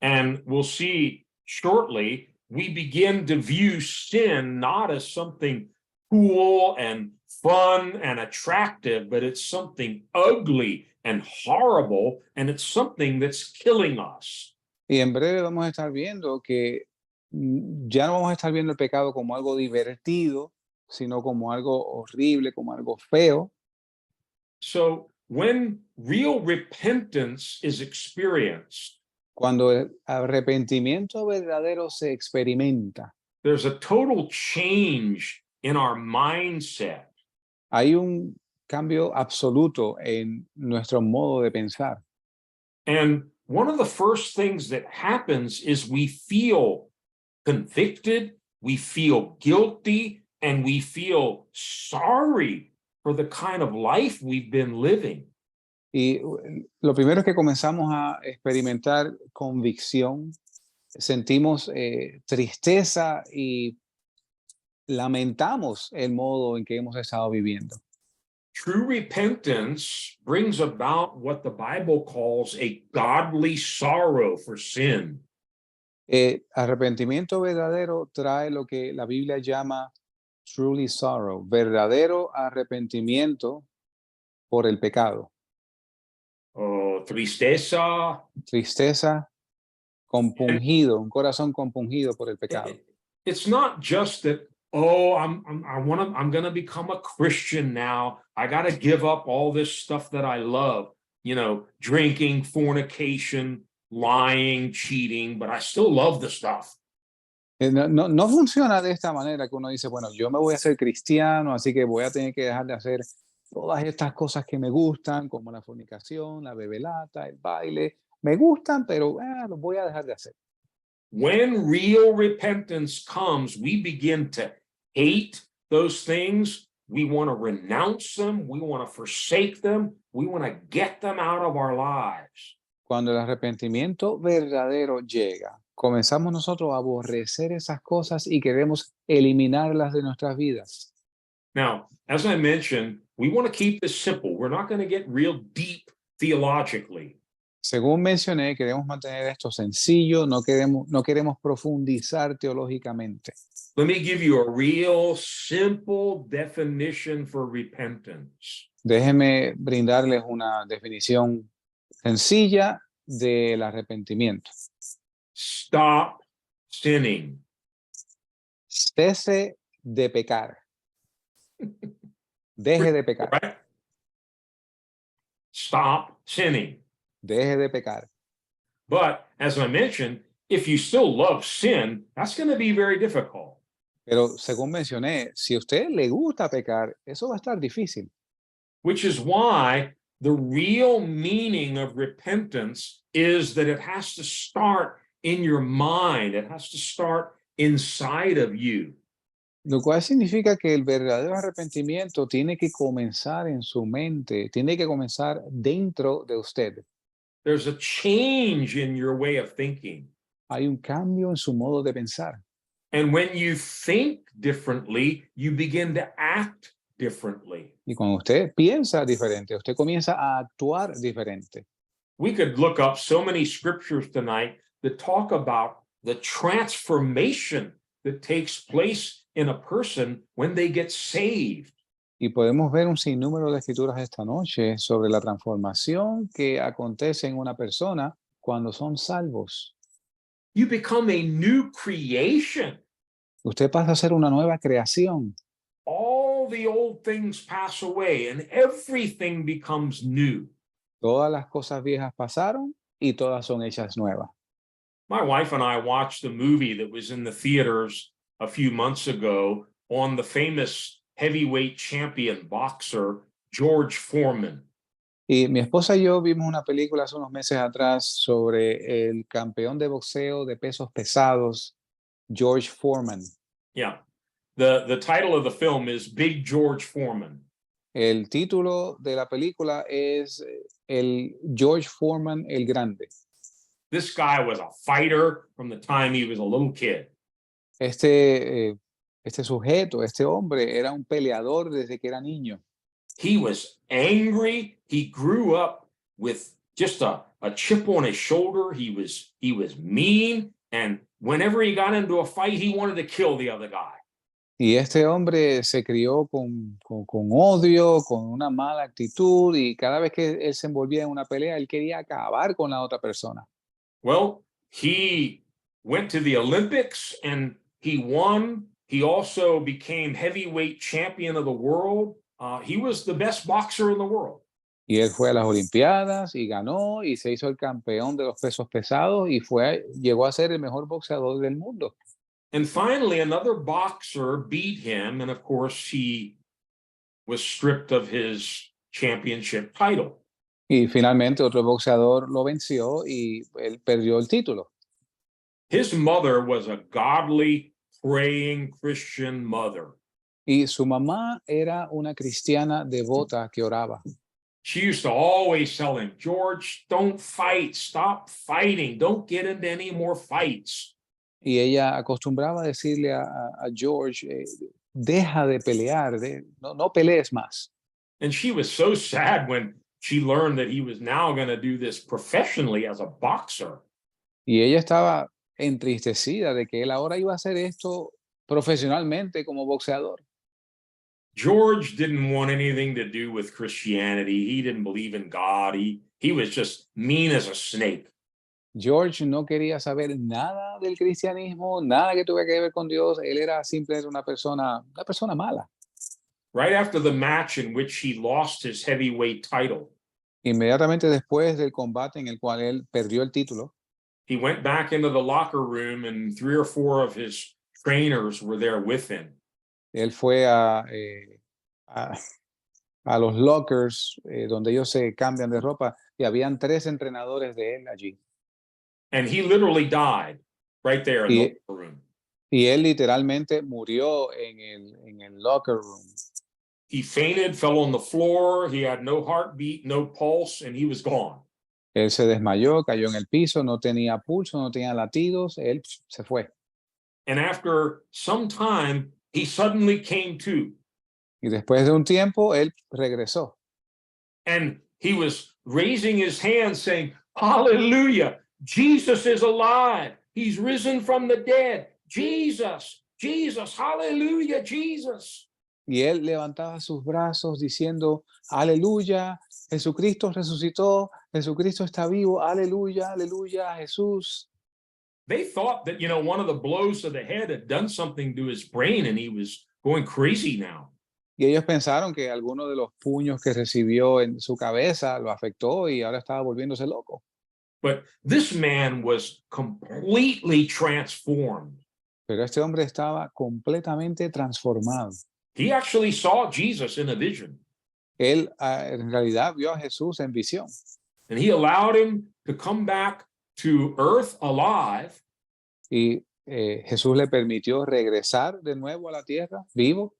And we'll see shortly, we begin to view sin not as something cool and fun and attractive, but it's something ugly and horrible, and it's something that's killing us. Y en breve vamos a estar viendo que ya no vamos a estar viendo el pecado como algo divertido, sino como algo horrible, como algo feo. So when real repentance is experienced, Cuando el arrepentimiento verdadero se experimenta, there's a total change in our mindset. hay un cambio absoluto en nuestro modo de pensar. And one of the first things that happens is we feel convicted, we feel guilty, and we feel sorry for the kind of life we've been living. Y lo primero es que comenzamos a experimentar convicción, sentimos tristeza y lamentamos el modo en que hemos estado viviendo. True repentance brings about what the Bible calls a godly sorrow for sin. Arrepentimiento verdadero trae lo que la Biblia llama truly sorrow, verdadero arrepentimiento por el pecado, Tristeza. tristeza compungido, un corazón compungido por el pecado. It's not just that, I'm going to become a Christian now. I got to give up all this stuff that I love, drinking, fornication, lying, cheating, but I still love the stuff. No funciona de esta manera que uno dice, bueno, yo me voy a hacer cristiano, así que voy a tener que dejar de hacer todas estas cosas que me gustan, como la fornicación, la bebelata, el baile. Me gustan, pero los voy a dejar de hacer. When real repentance comes, we begin to hate those things. We want to renounce them. We want to forsake them. We want to get them out of our lives. Cuando el arrepentimiento verdadero llega, comenzamos nosotros a aborrecer esas cosas y queremos eliminarlas de nuestras vidas. Now, as I mentioned, we want to keep this simple. We're not going to get real deep theologically. Según mencioné, queremos mantener esto sencillo, no queremos profundizar teológicamente. Let me give you a real simple definition for repentance. Déjeme brindarles una definición sencilla del arrepentimiento. Stop sinning. Cese de pecar. Deje de pecar. Right? Stop sinning. Deje de pecar. But as I mentioned, if you still love sin, that's going to be very difficult. Pero según mencioné, si a usted le gusta pecar, eso va a estar difícil. Which is why the real meaning of repentance is that it has to start in your mind. It has to start inside of you. Lo cual significa que el verdadero arrepentimiento tiene que comenzar en su mente, tiene que comenzar dentro de usted. There's a change in your way of thinking. Hay un cambio en su modo de pensar. And when you think differently, you begin to act differently. Y cuando usted piensa diferente, usted comienza a actuar diferente. We could look up so many scriptures tonight that talk about the transformation that takes place in a person when they get saved. Y podemos ver un sinnúmero de escrituras esta noche sobre la transformación que acontece en una persona cuando son salvos. You become a new creation. Usted pasa a ser una nueva creación. All the old things pass away and everything becomes new. Todas las cosas viejas pasaron y todas son hechas nuevas. My wife and I watched a movie that was in the theaters a few months ago on the famous heavyweight champion boxer, George Foreman. Y mi esposa y yo vimos una película hace unos meses atrás sobre el campeón de boxeo de pesos pesados, George Foreman. Yeah. The title of the film is Big George Foreman. El título de la película es el George Foreman el Grande. This guy was a fighter from the time he was a little kid. Este sujeto, este hombre, era un peleador desde que era niño. He was angry. He grew up with just a chip on his shoulder. He was mean, and whenever he got into a fight, he wanted to kill the other guy. Y este hombre se crió con odio, con una mala actitud, y cada vez que él se envolvía en una pelea, él quería acabar con la otra persona. Well, he went to the Olympics and he won. He also became heavyweight champion of the world. He was the best boxer in the world. Y él fue a las Olimpiadas y ganó y se hizo el campeón de los pesos pesados y llegó a ser el mejor boxeador del mundo. And finally, another boxer beat him. And of course, he was stripped of his championship title. Y finalmente otro boxeador lo venció y él perdió el título. His mother was a godly, praying Christian mother. Y su mamá era una cristiana devota que oraba. She used to always tell him, George, don't fight, stop fighting, don't get into any more fights. Y ella acostumbraba a decirle a George, deja de pelear, no pelees más. And she was so sad when she learned that he was now going to do this professionally as a boxer. Y ella estaba entristecida de que él ahora iba a hacer esto profesionalmente como boxeador. George didn't want anything to do with Christianity. He didn't believe in God. He was just mean as a snake. George no quería saber nada del cristianismo, nada que tuviera que ver con Dios. Él era simplemente una persona mala. Right after the match in which he lost his heavyweight title, Inmediatamente después del combate en el cual él perdió el título, he went back into the locker room and 3 or 4 of his trainers were there with him. él fue a los lockers donde ellos se cambian de ropa y habían 3 entrenadores de él allí. And he literally died right there in the Y, locker room. y él literalmente murió en el locker room. He fainted, fell on the floor. He had no heartbeat, no pulse, and he was gone. Él se desmayó, cayó en el piso, no tenía pulso, no tenía latidos, él se fue. And after some time, he suddenly came to. Y después de un tiempo, él regresó. And he was raising his hand saying, Hallelujah, Jesus is alive. He's risen from the dead. Jesus, Jesus, hallelujah, Jesus. Y él levantaba sus brazos diciendo, aleluya, Jesucristo resucitó, Jesucristo está vivo, aleluya, aleluya, Jesús. They thought that, one of the blows to the head had done something to his brain and he was going crazy now. Y ellos pensaron que alguno de los puños que recibió en su cabeza lo afectó y ahora estaba volviéndose loco. But this man was completely transformed. Pero este hombre estaba completamente transformado. He actually saw Jesus in a vision. Él en realidad vio a Jesús en visión. And he allowed him to come back to earth alive. Y Jesús le permitió regresar de nuevo a la tierra, vivo.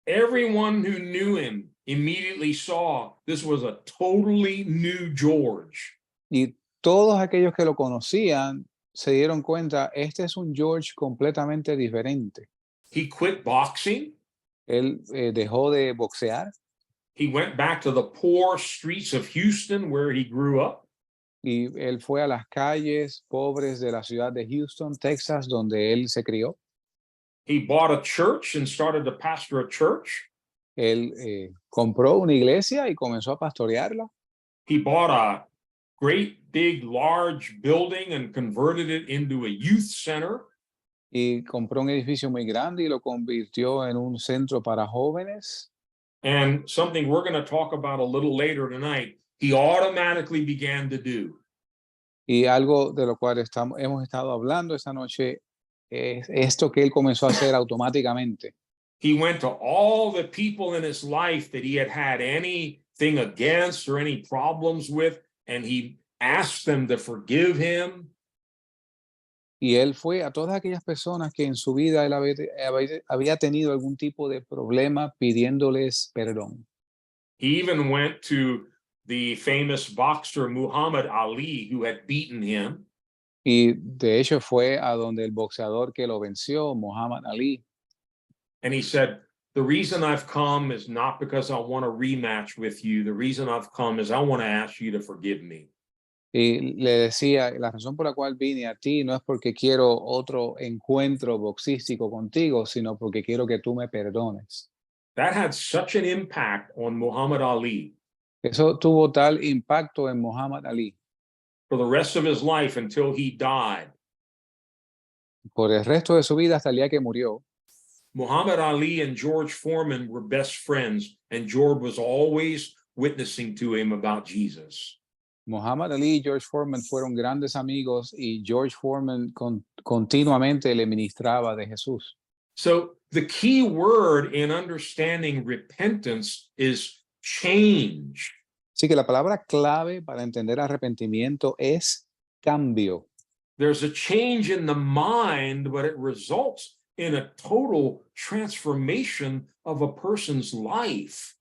Everyone who knew him immediately saw this was a totally new George. Y todos aquellos que lo conocían se dieron cuenta, este es un George completamente diferente. He quit boxing. Él dejó de boxear. He went back to the poor streets of Houston where he grew up. Y él fue a las calles pobres de la ciudad de Houston, Texas, donde él se crió. He bought a church and started to pastor a church. Él compró una iglesia y comenzó a pastorearla. He bought a great big large building and converted it into a youth center. Y compró un edificio muy grande y lo convirtió en un centro para jóvenes. And something we're going to talk about a little later tonight, he automatically began to do. Y algo de lo cual hemos estado hablando esta noche es esto que él comenzó a hacer automáticamente. He went to all the people in his life that he had had anything against or any problems with, and he asked them to forgive him. Y él fue a todas aquellas personas que en su vida él había tenido algún tipo de problema pidiéndoles perdón. He even went to the famous boxer Muhammad Ali, who had beaten him. Y de hecho fue a donde el boxeador que lo venció, Muhammad Ali. And he said, the reason I've come is not because I want a rematch with you. The reason I've come is I want to ask you to forgive me. Y le decía, la razón por la cual vine a ti no es porque quiero otro encuentro boxístico contigo, sino porque quiero que tú me perdones. That had such an impact on Muhammad Ali Eso tuvo tal impacto en Muhammad Ali for the rest of his life until he died. por el resto de su vida hasta el día que murió. Muhammad Ali and George Foreman were best friends, and George was always witnessing to him about Jesus. Muhammad Ali y George Foreman fueron grandes amigos y George Foreman continuamente le ministraba de Jesús. So the key word in understanding repentance is change. Así que la palabra clave para entender arrepentimiento es cambio. There's a change in the mind, but it results in a total transformation of a person's life.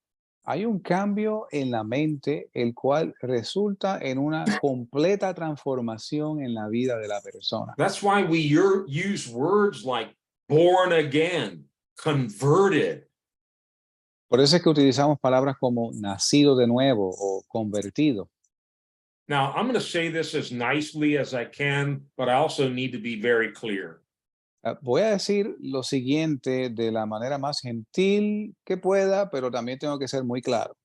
Hay un cambio en la mente, el cual resulta en una completa transformación en la vida de la persona. That's why we use words like born again, converted. Por eso es que utilizamos palabras como nacido de nuevo o convertido. Now, I'm going to say this as nicely as I can, but I also need to be very clear. Voy a decir lo siguiente de la manera más gentil que pueda, pero también tengo que ser muy claro.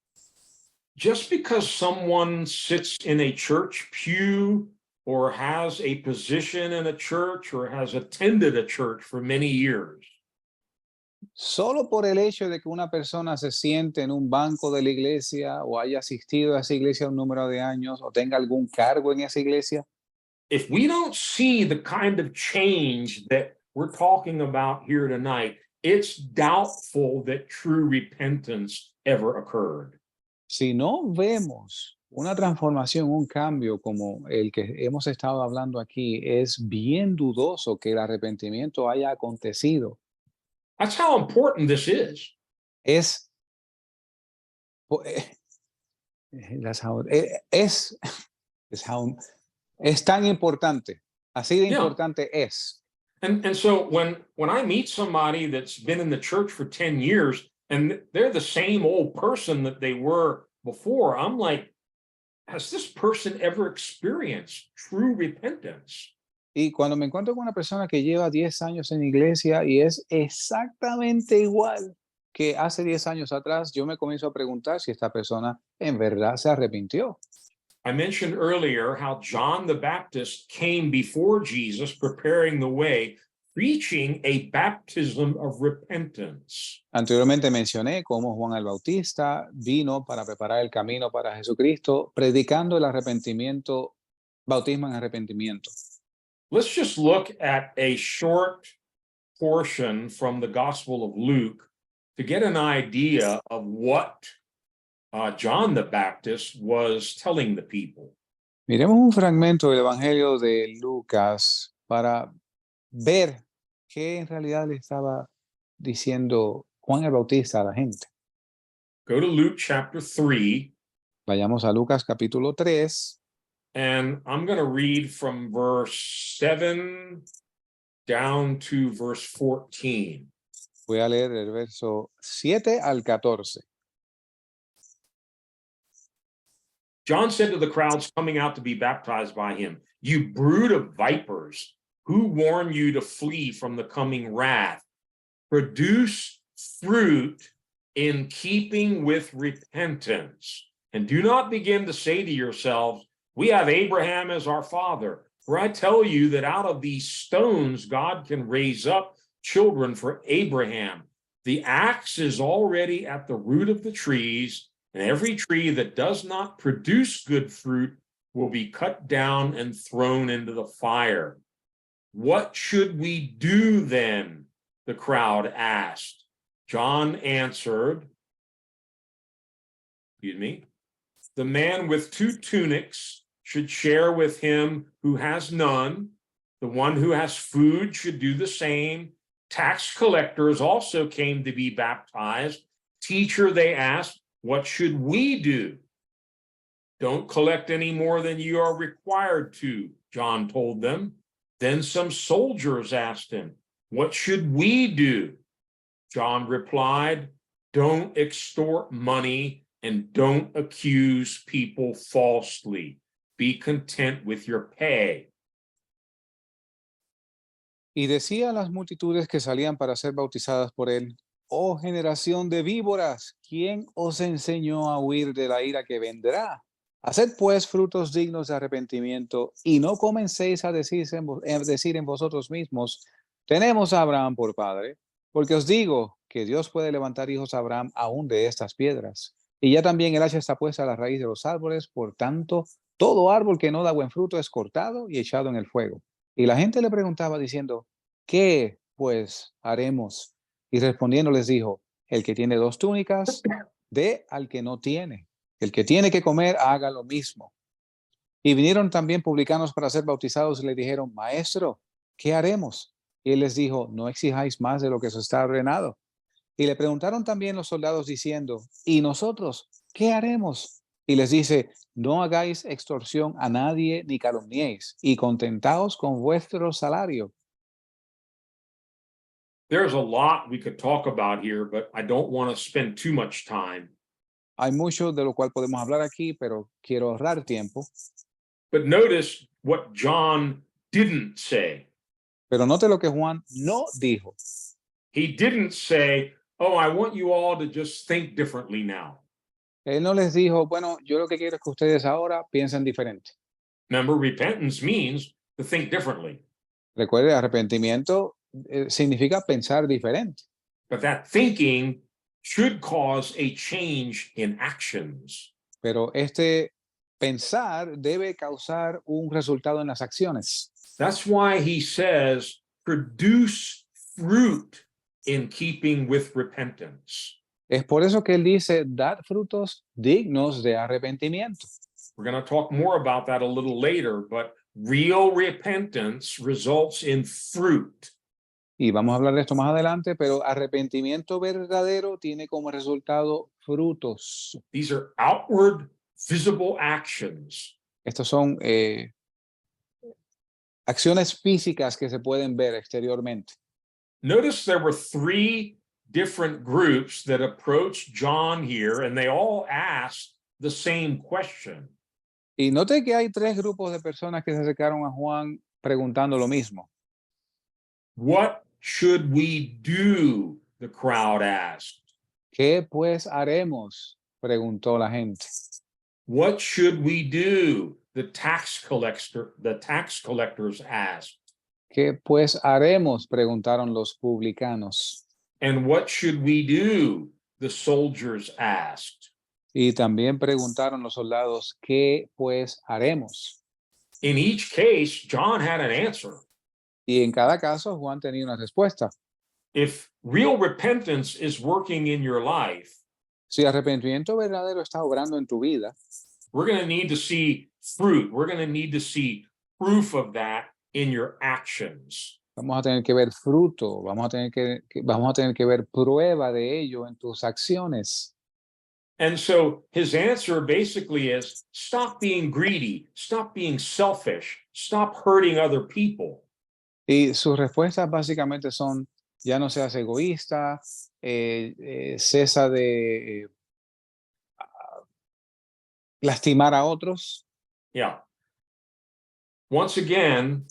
Just because someone sits in a church pew or has a position in a church or has attended a church for many years Solo por el hecho de que una persona se siente en un banco de la iglesia o haya asistido a esa iglesia un número de años o tenga algún cargo en esa iglesia, if we don't see the kind of change that we're talking about here tonight, it's doubtful that true repentance ever occurred. si no vemos una transformación, un cambio como el que hemos estado hablando aquí, es bien dudoso que el arrepentimiento haya acontecido. That's how important this is. Es, po- that's how- es, es how- es tan importante, así de Yeah. importante es. And so when I meet somebody that's been in the church for 10 years and they're the same old person that they were before, I'm like, has this person ever experienced true repentance? Y cuando me encuentro con una persona que lleva 10 años en iglesia y es exactamente igual que hace 10 años atrás, yo me comienzo a preguntar si esta persona en verdad se arrepintió. I mentioned earlier how John the Baptist came before Jesus, preparing the way, preaching a baptism of repentance. Anteriormente mencioné cómo Juan el Bautista vino para preparar el camino para Jesucristo, predicando el arrepentimiento, bautismo en arrepentimiento. Let's just look at a short portion from the Gospel of Luke to get an idea of what John the Baptist was telling the people. Miremos un fragmento del Evangelio de Lucas para ver qué en realidad le estaba diciendo Juan el Bautista a la gente. Go to Luke chapter 3, Vayamos a Lucas capítulo 3 and I'm going to read from verse 7 down to verse 14. voy a leer el verso 7 al 14. John said to the crowds coming out to be baptized by him, "You brood of vipers, who warned you to flee from the coming wrath? Produce fruit in keeping with repentance, and do not begin to say to yourselves, 'We have Abraham as our father.' For I tell you that out of these stones God can raise up children for Abraham. The axe is already at the root of the trees, and every tree that does not produce good fruit will be cut down and thrown into the fire." "What should we do then?" the crowd asked. John answered, "The man with 2 tunics should share with him who has none. The one who has food should do the same. Tax collectors also came to be baptized. 'Teacher,' they asked, 'what should we do?' 'Don't collect any more than you are required to,' John told them. Then some soldiers asked him, 'What should we do?' John replied, 'Don't extort money and don't accuse people falsely. be content with your pay. Y decía a las multitudes que salían para ser bautizadas por él: oh generación de víboras, ¿quién os enseñó a huir de la ira que vendrá? Haced pues frutos dignos de arrepentimiento y no comencéis a decir en vosotros mismos: tenemos a Abraham por padre, porque os digo que Dios puede levantar hijos a Abraham aún de estas piedras. Y ya también el hacha está puesta a la raíz de los árboles, por tanto, todo árbol que no da buen fruto es cortado y echado en el fuego. Y la gente le preguntaba diciendo: ¿qué pues haremos? Y respondiendo les dijo: el que tiene 2 túnicas, dé al que no tiene. El que tiene que comer, haga lo mismo. Y vinieron también publicanos para ser bautizados y le dijeron: maestro, ¿qué haremos? Y él les dijo: no exijáis más de lo que os está ordenado. Y le preguntaron también los soldados diciendo: ¿y nosotros qué haremos? Y les dice: no hagáis extorsión a nadie ni calumniéis, y contentaos con vuestro salario. There's a lot we could talk about here, but I don't want to spend too much time. Hay mucho de lo cual podemos hablar aquí, pero quiero ahorrar tiempo. But notice what John didn't say. Pero note lo que Juan no dijo. He didn't say, oh, I want you all to just think differently now. Él no les dijo: bueno, yo lo que quiero es que ustedes ahora piensen diferente. Remember, repentance means to think differently. Recuerde, arrepentimiento significa pensar diferente. But that thinking should cause a change in actions. Pero este pensar debe causar un resultado en las acciones. That's why he says, produce fruit in keeping with repentance. Es por eso que él dice: dad frutos dignos de arrepentimiento. We're going to talk more about that a little later, but real repentance results in fruit. Y vamos a hablar de esto más adelante, pero arrepentimiento verdadero tiene como resultado frutos. These are outward, visible actions. Estos son acciones físicas que se pueden ver exteriormente. Notice there were 3 different groups that approached John here, and they all asked the same question. Y note que hay 3 grupos de personas que se acercaron a Juan preguntando lo mismo. What should we do? The crowd asked. ¿Qué pues haremos? Preguntó la gente. What should we do? The tax collectors asked. ¿Qué pues haremos? Preguntaron los publicanos. And what should we do? The soldiers asked. Y también preguntaron los soldados: ¿qué pues haremos? In each case, John had an answer. Y en cada caso, Juan tenía una respuesta. If real repentance is working in your life, Si arrepentimiento verdadero está obrando en tu vida, we're going to need to see fruit. We're going to need to see proof of that in your actions. vamos a tener que ver fruto, vamos a tener que ver prueba de ello en tus acciones. And so his answer basically is stop being greedy, stop being selfish, stop hurting other people. Y sus respuestas básicamente son: ya no seas egoísta, cesa de lastimar a otros. Yeah. Once again,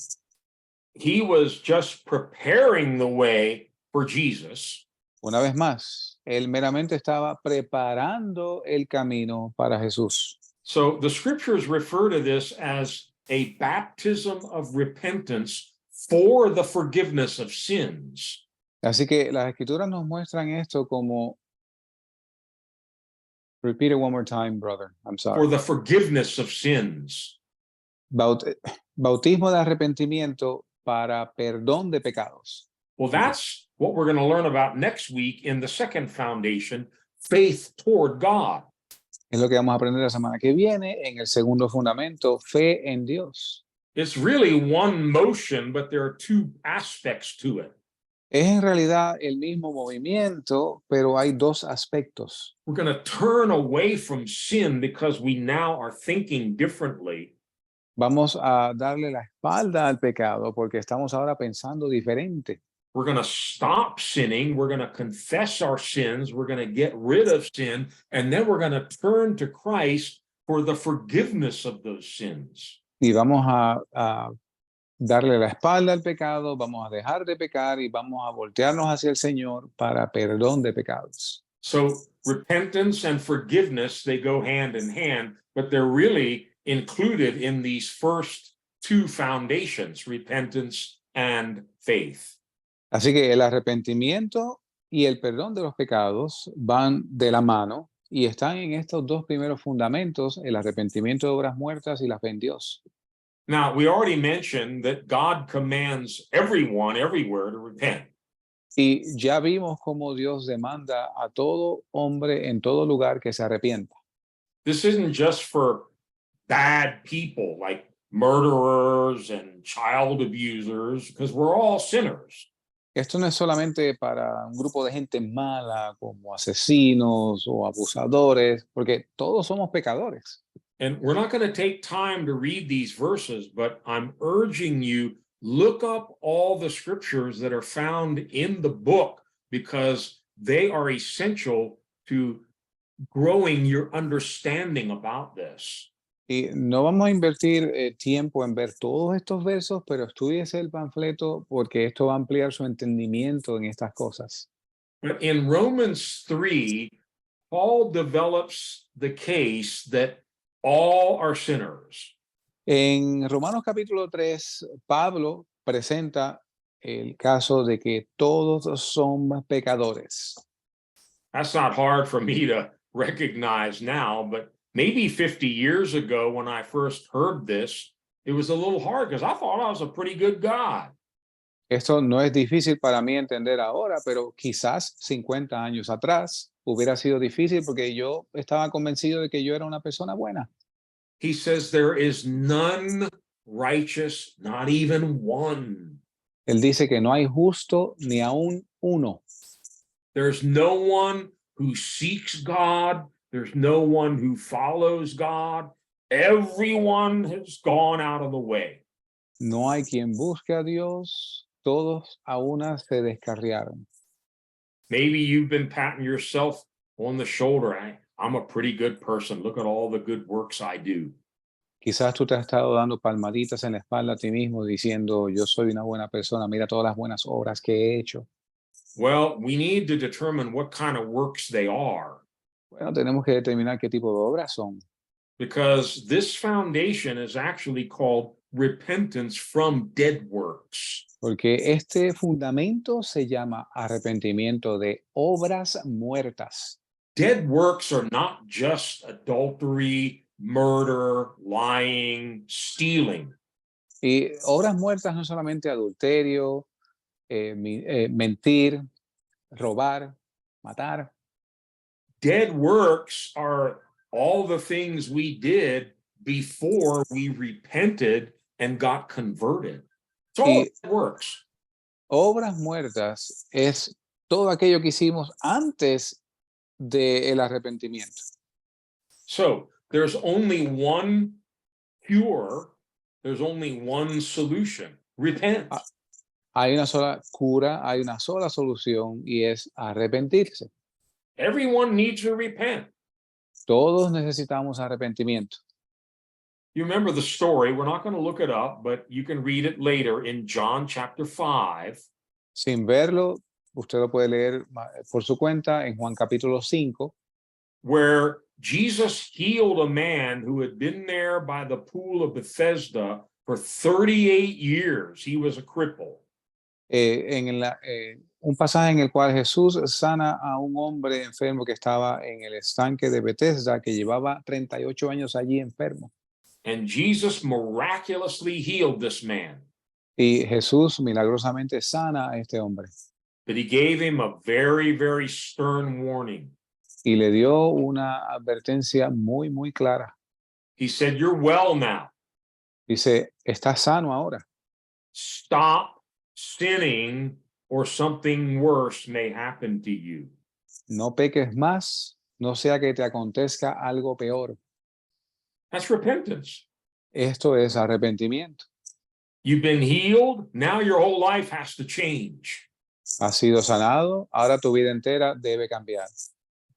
he was just preparing the way for Jesus. Una vez más, él meramente estaba preparando el camino para Jesús. So the scriptures refer to this as a baptism of repentance for the forgiveness of sins. Así que las escrituras nos muestran esto como, repeat it one more time, brother, I'm sorry. For the forgiveness of sins. Bautismo de arrepentimiento para perdón de pecados. Well, that's what we're going to learn about next week in the second foundation, faith toward God. Es lo que vamos a aprender la semana que viene en el segundo fundamento, fe en Dios. It's really one motion, but there are 2 aspects to it. Es en realidad el mismo movimiento, pero hay 2 aspectos. We're going to turn away from sin because we now are thinking differently. Vamos a darle la espalda al pecado porque estamos ahora pensando diferente. We're going to stop sinning. We're going to confess our sins. We're going to get rid of sin. And then we're going to turn to Christ for the forgiveness of those sins. Y vamos a darle la espalda al pecado, vamos a dejar de pecar y vamos a voltearnos hacia el Señor para perdón de pecados. So repentance and forgiveness, they go hand in hand, but they're really included in these first two foundations, repentance and faith. Así que el arrepentimiento y el perdón de los pecados van de la mano y están en estos dos primeros fundamentos, el arrepentimiento de obras muertas y la fe en Dios. Now, we already mentioned that God commands everyone everywhere to repent. Y ya vimos cómo Dios demanda a todo hombre en todo lugar que se arrepienta. This isn't just for bad people like murderers and child abusers, because we're all sinners. Esto no es solamente para un grupo de gente mala como asesinos o abusadores, porque todos somos pecadores. And we're not going to take time to read these verses, but I'm urging you, look up all the scriptures that are found in the book because they are essential to growing your understanding about this. Y no vamos a invertir tiempo en ver todos estos versos, pero estudiese el panfleto porque esto va a ampliar su entendimiento en estas cosas. But in Romans 3, Paul develops the case that all are sinners. En Romanos capítulo 3, Pablo presenta el caso de que todos son pecadores. That's not hard for me to recognize now, but maybe 50 years ago when I first heard this, it was a little hard because I thought I was a pretty good guy. Esto no es difícil para mí entender ahora, pero quizás 50 años atrás hubiera sido difícil porque yo estaba convencido de que yo era una persona buena. He says there is none righteous, not even one. Él dice que no hay justo ni aún uno. There's no one who seeks God. There's no one who follows God. Everyone has gone out of the way. No hay quien busque a Dios. Todos a una se descarriaron. Maybe you've been patting yourself on the shoulder. I'm a pretty good person. Look at all the good works I do. Quizás tú te has estado dando palmaditas en la espalda a ti mismo diciendo, yo soy una buena persona, mira todas las buenas obras que he hecho. Well, we need to determine what kind of works they are. Bueno, tenemos que determinar qué tipo de obras son. Because this foundation is actually called repentance from dead works. Porque este fundamento se llama arrepentimiento de obras muertas. Dead works are not just adultery, murder, lying, stealing. Y obras muertas no solamente adulterio, mentir, robar, matar. Dead works are all the things we did before we repented and got converted. It's all dead works. Obras muertas es todo aquello que hicimos antes del arrepentimiento. So there's only one cure, there's only one solution. Repent. Hay una sola cura, hay una sola solución y es arrepentirse. Everyone needs to repent. Todos necesitamos arrepentimiento. You remember the story. We're not going to look it up, but you can read it later in John chapter 5. Sin verlo, usted lo puede leer por su cuenta en Juan capítulo 5, where Jesus healed a man who had been there by the pool of Bethesda for 38 years. He was a cripple. Un pasaje en el cual Jesús sana a un hombre enfermo que estaba en el estanque de Bethesda, que llevaba 38 años allí enfermo. And Jesus miraculously healed this man. Y Jesús milagrosamente sana a este hombre. But he gave him a very, very stern warning. Y le dio una advertencia muy, muy clara. He said, "You're well now. Dice, estás sano ahora. Stop sinning or something worse may happen to you." No peques más, no sea que te acontezca algo peor. That's repentance. Esto es arrepentimiento. You've been healed. Now your whole life has to change. Has sido sanado, ahora tu vida entera debe cambiar.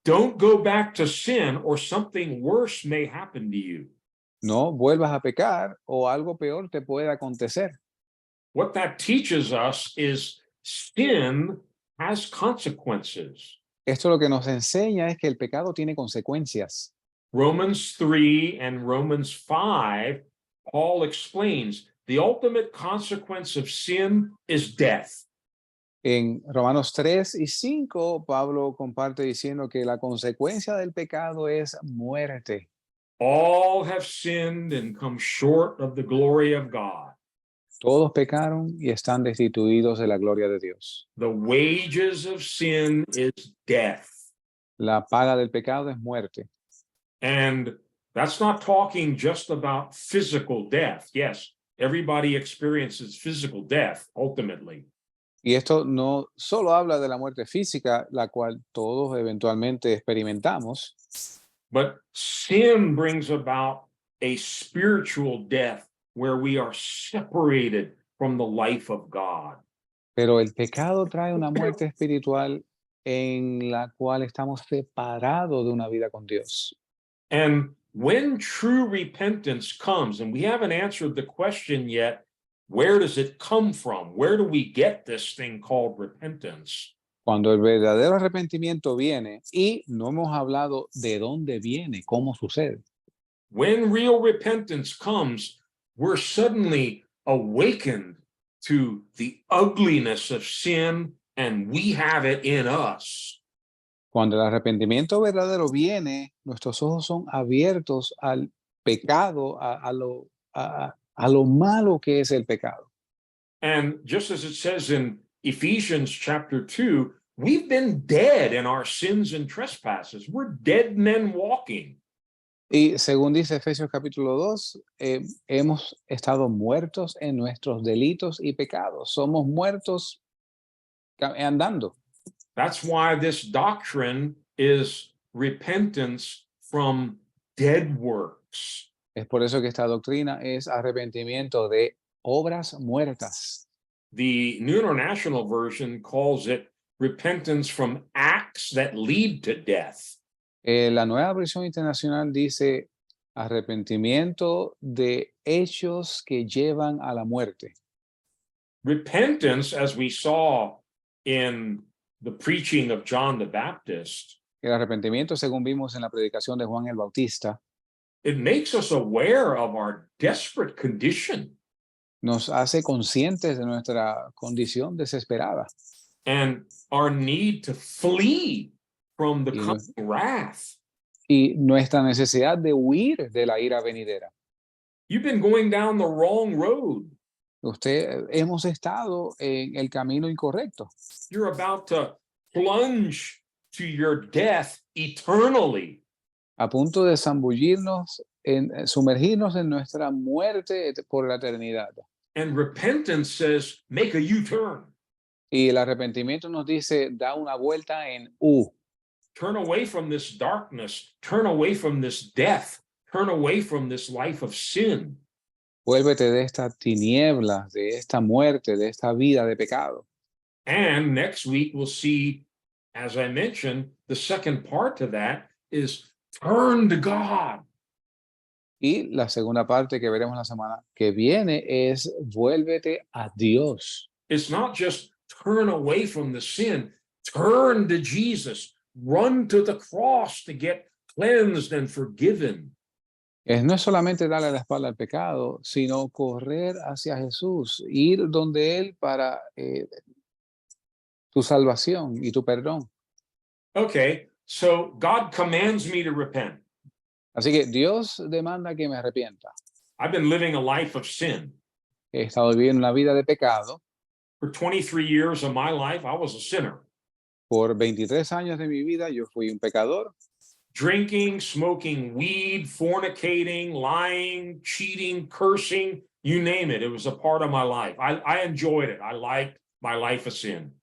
Don't go back to sin or something worse may happen to you. No vuelvas a pecar o algo peor te puede acontecer. What that teaches us is sin has consequences. Esto lo que nos enseña es que el pecado tiene consecuencias. Romans 3 and Romans 5, Paul explains the ultimate consequence of sin is death. En Romanos 3 y 5, Pablo comparte diciendo que la consecuencia del pecado es muerte. All have sinned and come short of the glory of God. Todos pecaron y están destituidos de la gloria de Dios. The wages of sin is death. La paga del pecado es muerte. And that's not talking just about physical death. Yes, everybody experiences physical death ultimately. Y esto no solo habla de la muerte física, la cual todos eventualmente experimentamos, But sin brings about a spiritual death where we are separated from the life of God. pero el pecado trae una muerte espiritual en la cual estamos separados de una vida con Dios. And when true repentance comes, and we haven't answered the question yet, where does it come from? Where do we get this thing called repentance? Cuando el verdadero arrepentimiento viene, y no hemos hablado de dónde viene, cómo sucede. When real repentance comes, we're suddenly awakened to the ugliness of sin, and we have it in us. Cuando el arrepentimiento verdadero viene, nuestros ojos son abiertos al pecado, a lo malo que es el pecado. And just as it says in Ephesians chapter 2, we've been dead in our sins and trespasses. We're dead men walking. Y según dice Efesios capítulo 2, hemos estado muertos en nuestros delitos y pecados. Somos muertos andando. That's why this doctrine is repentance from dead works. Es por eso que esta doctrina es arrepentimiento de obras muertas. The New International Version calls it repentance from acts that lead to death. La nueva versión internacional dice arrepentimiento de hechos que llevan a la muerte. Repentance, as we saw in the preaching of John the Baptist, El arrepentimiento, según vimos en la predicación de Juan el Bautista, it makes us aware of our desperate condition nos hace conscientes de nuestra condición desesperada and our need to flee from the Y coming wrath. y nuestra necesidad de huir de la ira venidera. You've been going down the wrong road. Hemos estado en el camino incorrecto. You're about to plunge to your death eternally. A punto de zambullirnos, sumergirnos en nuestra muerte por la eternidad. And repentance says, make a U-turn. Y el arrepentimiento nos dice, da una vuelta en U. Turn away from this darkness. Turn away from this death. Turn away from this life of sin. Vuélvete de esta tiniebla, de esta muerte, de esta vida de pecado. And next week, we'll see, as I mentioned, the second part to that is turn to God. Y la segunda parte que veremos la semana que viene es vuélvete a Dios. It's not just turn away from the sin, turn to Jesus, run to the cross to get cleansed and forgiven. No es solamente darle la espalda al pecado, sino correr hacia Jesús, ir donde Él para tu salvación y tu perdón. Okay, so God commands me to repent. Así que Dios demanda que me arrepienta. I've been living a life of sin. He estado viviendo una vida de pecado. For 23 years of my life, I was a sinner. Por 23 años de mi vida yo fui un pecador. Drinking, smoking weed, fornicating, lying, cheating, cursing, you name it. It was a part of my life. I enjoyed it. I liked my life of sin.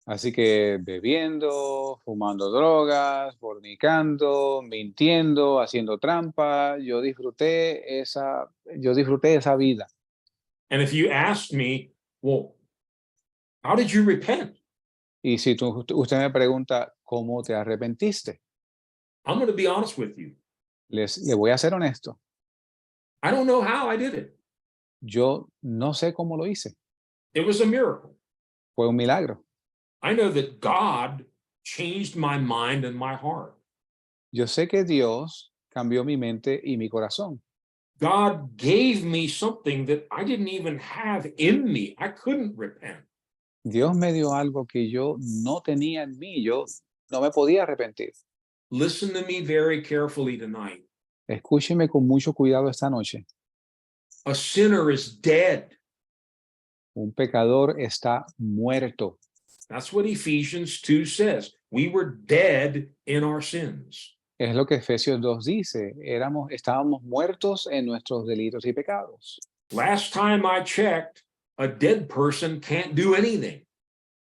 Así que bebiendo, fumando drogas, fornicando, mintiendo, haciendo trampa, yo disfruté esa vida. And if you asked me, well, how did you repent? Y si usted me pregunta, ¿cómo te arrepentiste? I'm going to be honest with you. Le voy a ser honesto. I don't know how I did it. Yo no sé cómo lo hice. It was a miracle. Fue un milagro. I know that God changed my mind and my heart. Yo sé que Dios cambió mi mente y mi corazón. God gave me something that I didn't even have in me. I couldn't repent. Dios me dio algo que yo no tenía en mí. Yo no me podía arrepentir. Listen to me very carefully tonight. Escúcheme con mucho cuidado esta noche. A sinner is dead. Un pecador está muerto. That's what Ephesians 2 says. We were dead in our sins. Es lo que Efesios 2 dice. Estábamos muertos en nuestros delitos y pecados. Last time I checked, a dead person can't do anything.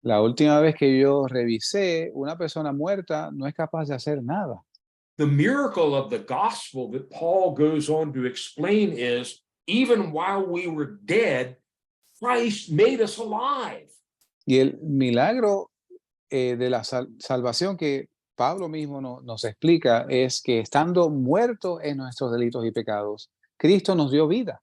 La última vez que yo revisé, una persona muerta no es capaz de hacer nada. The miracle of the gospel that Paul goes on to explain is even while we were dead, Christ made us alive. Y el milagro de la salvación que Pablo mismo nos explica es que estando muertos en nuestros delitos y pecados, Cristo nos dio vida.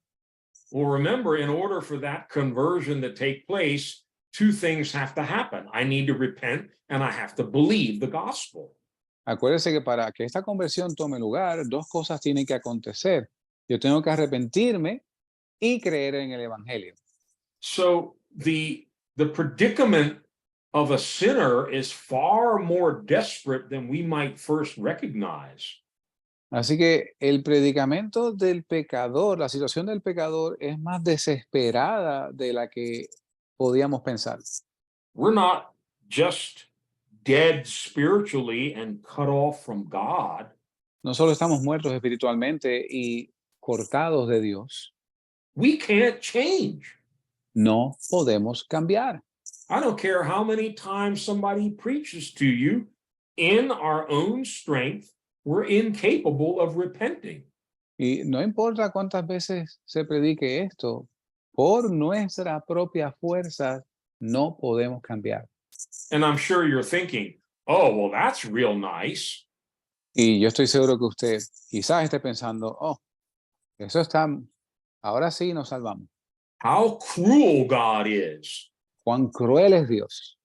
Well, remember, in order for that conversion to take place, two things have to happen. I need to repent and I have to believe the gospel. Acuérdese que para que esta conversión tome lugar, dos cosas tienen que acontecer. Yo tengo que arrepentirme y creer en el evangelio. So the predicament of a sinner is far more desperate than we might first recognize. Así que el predicamento del pecador, la situación del pecador es más desesperada de la que podíamos pensar. We're not just dead spiritually and cut off from God. No solo estamos muertos espiritualmente y cortados de Dios, We can't change. no podemos cambiar. I don't care how many times somebody preaches to you, in our own strength, we're incapable of repenting. Y no importa cuántas veces se predique esto, por nuestra propia fuerza no podemos cambiar. And I'm sure you're thinking, oh, well, that's real nice. Y yo estoy seguro que usted quizás esté pensando, oh, eso está, ahora sí nos salvamos. How cruel God is. Cuán cruel es Dios.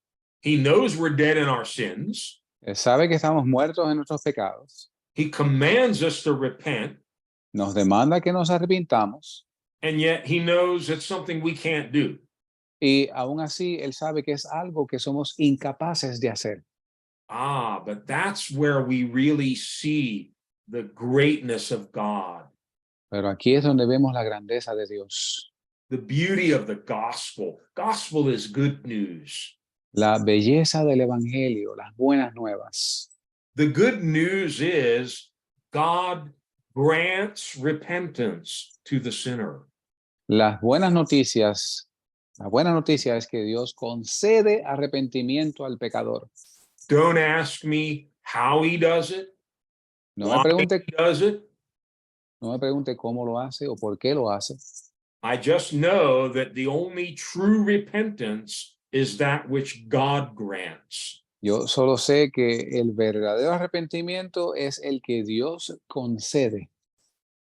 He knows we're dead in our sins. Él sabe que estamos muertos en nuestros pecados. He commands us to repent. Nos demanda que nos arrepintamos. And yet he knows it's something we can't do. Y aún así, Él sabe que es algo que somos incapaces de hacer. Ah, but that's where we really see the greatness of God, Pero aquí es donde vemos la grandeza de Dios. the beauty of the gospel. Gospel is good news. La belleza del evangelio, las buenas nuevas. The good news is God grants repentance to the sinner. La buena noticia es que Dios concede arrepentimiento al pecador. Don't ask me how he does it, No why me pregunte, he does it. no me pregunte cómo lo hace o por qué lo hace. I just know that the only true repentance is that which God grants. Yo solo sé que el verdadero arrepentimiento es el que Dios concede.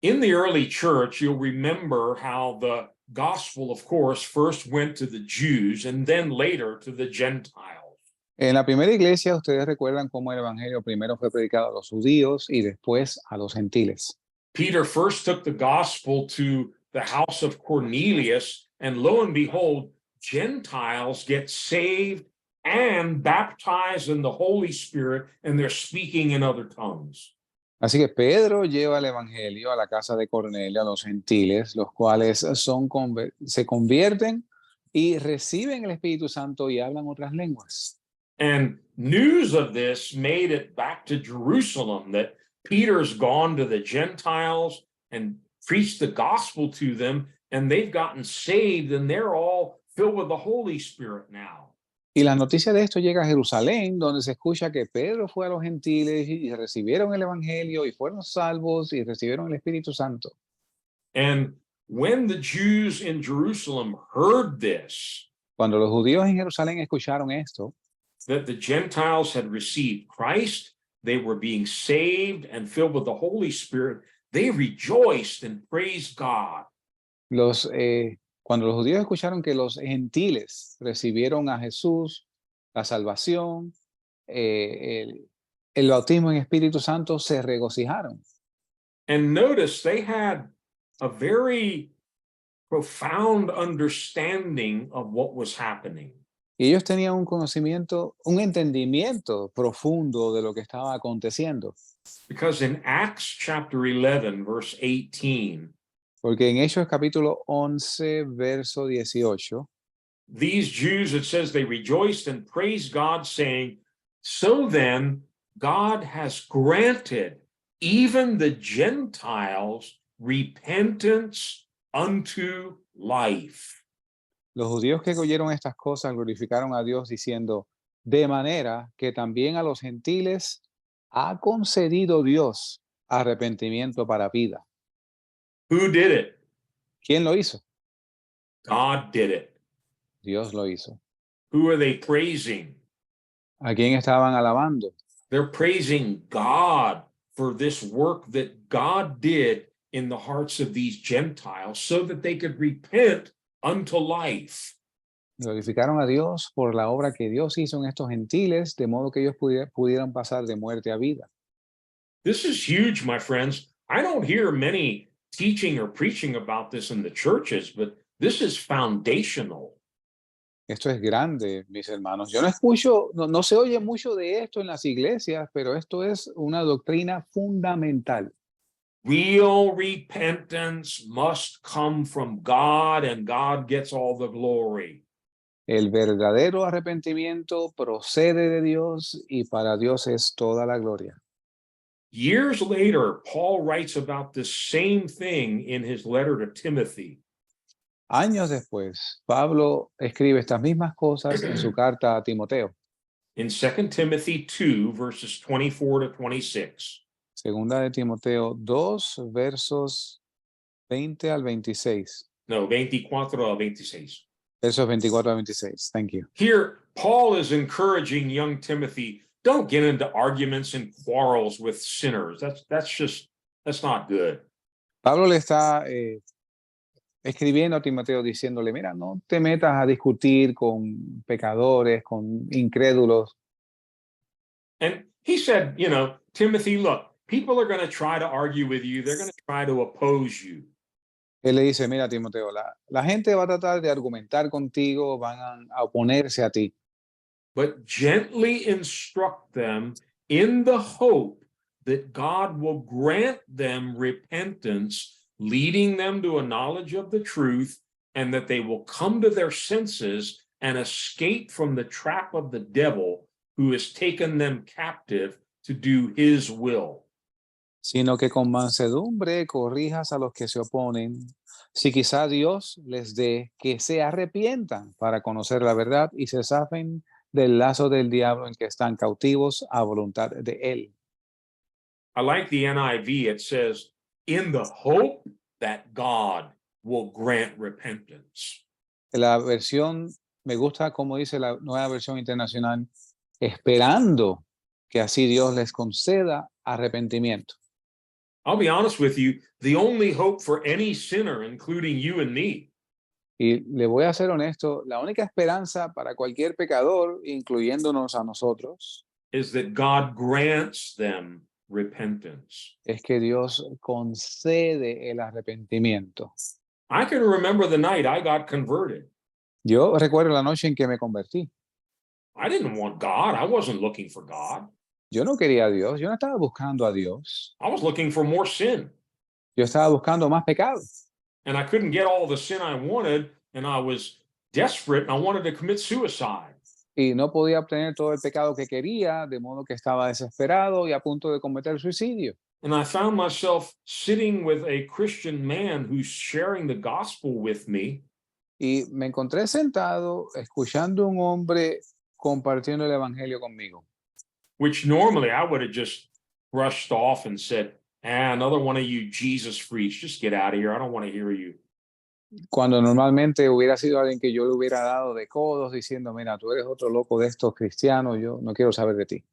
In the early church, you'll remember how the gospel, of course, first went to the Jews and then later to the Gentiles. En la primera iglesia, ustedes recuerdan cómo el evangelio primero fue predicado a los judíos y después a los gentiles. Peter first took the gospel to the house of Cornelius, and lo and behold, Gentiles get saved and baptized in the Holy Spirit, and they're speaking in other tongues. Así que Pedro lleva el evangelio a la casa de Cornelio, a los gentiles, los cuales se convierten y reciben el Espíritu Santo y hablan otras lenguas. And news of this made it back to Jerusalem that Peter's gone to the Gentiles and preached the gospel to them, and they've gotten saved, and they're all filled with the Holy Spirit now. Y la noticia de esto llega a Jerusalén, donde se escucha que Pedro fue a los gentiles y recibieron el evangelio y fueron salvos y recibieron el Espíritu Santo. And when the Jews in Jerusalem heard this, Cuando los judíos en Jerusalén escucharon esto, that the Gentiles had received Christ, they were being saved and filled with the Holy Spirit, they rejoiced and praised God. Cuando los judíos escucharon que los gentiles recibieron a Jesús, la salvación, el bautismo en Espíritu Santo, se regocijaron. And notice they had a very profound understanding of what was happening. Y ellos tenían un conocimiento, un entendimiento profundo de lo que estaba aconteciendo. Because in Acts chapter 11, verse 18, Porque en Hechos capítulo 11, verso 18, these Jews, it says, they rejoiced and praised God, saying, "So then, God has granted even the Gentiles repentance unto life." los judíos que oyeron estas cosas glorificaron a Dios diciendo, de manera que también a los gentiles ha concedido Dios arrepentimiento para vida. Who did it? ¿Quién lo hizo? God did it. Dios lo hizo. Who are they praising? ¿A quién estaban alabando? They're praising God for this work that God did in the hearts of these Gentiles so that they could repent unto life. Glorificaron a Dios por la obra que Dios hizo en estos gentiles, de modo que ellos pudieran pasar de muerte a vida. This is huge, my friends. I don't hear many teaching or preaching about this in the churches, but this is foundational. Esto es grande, mis hermanos. Yo no escucho, no se oye mucho de esto en las iglesias, pero esto es una doctrina fundamental. Real repentance must come from God, and God gets all the glory. El verdadero arrepentimiento procede de Dios y para Dios es toda la gloria. Years later, Paul writes about this same thing in his letter to Timothy. Años después, Pablo escribe estas mismas cosas en su carta a Timoteo. In 2 Timothy 2, verses 24 to 26. Segunda de Timoteo 2, versos 20 al 26. No, 24 al 26. Versos 24 al 26. Thank you. Here, Paul is encouraging young Timothy, don't get into arguments and quarrels with sinners. That's not good. Pablo le está escribiendo a Timoteo diciéndole, mira, no te metas a discutir con pecadores, con incrédulos. And he said, Timothy, look, people are going to try to argue with you. They're going to try to oppose you. Él le dice, mira, Timoteo, la gente va a tratar de argumentar contigo, van a oponerse a ti. But gently instruct them in the hope that God will grant them repentance, leading them to a knowledge of the truth, and that they will come to their senses and escape from the trap of the devil who has taken them captive to do his will. Sino que con mansedumbre corrijas a los que se oponen, si quizá Dios les dé que se arrepientan para conocer la verdad y se zafen del lazo del diablo en que están cautivos a voluntad de él. I like the NIV. It says, in the hope that God will grant repentance. La versión, me gusta como dice la nueva versión internacional, esperando que así Dios les conceda arrepentimiento. I'll be honest with you, the only hope for any sinner, including you and me, Y le voy a ser honesto, la única esperanza para cualquier pecador, incluyéndonos a nosotros, is that God grants them repentance. es que Dios concede el arrepentimiento. I can remember the night I got converted. Yo recuerdo la noche en que me convertí. I didn't want God. I wasn't looking for God. Yo no quería a Dios, yo no estaba buscando a Dios. I was looking for more sin. Yo estaba buscando más pecado. And I couldn't get all the sin I wanted, and I was desperate, and I wanted to commit suicide. Y no podía obtener todo el pecado que quería, de modo que estaba desesperado y a punto de cometer suicidio. And I found myself sitting with a Christian man who's sharing the gospel with me. Y me encontré sentado escuchando a un hombre compartiendo el evangelio conmigo. Which normally I would have just brushed off and said, another one of you Jesus freaks, just get out of here. I don't want to hear you. Cuando normalmente hubiera sido alguien que yo le hubiera dado de codos diciendo, mira, tú eres otro loco de estos cristianos, yo no quiero saber de ti.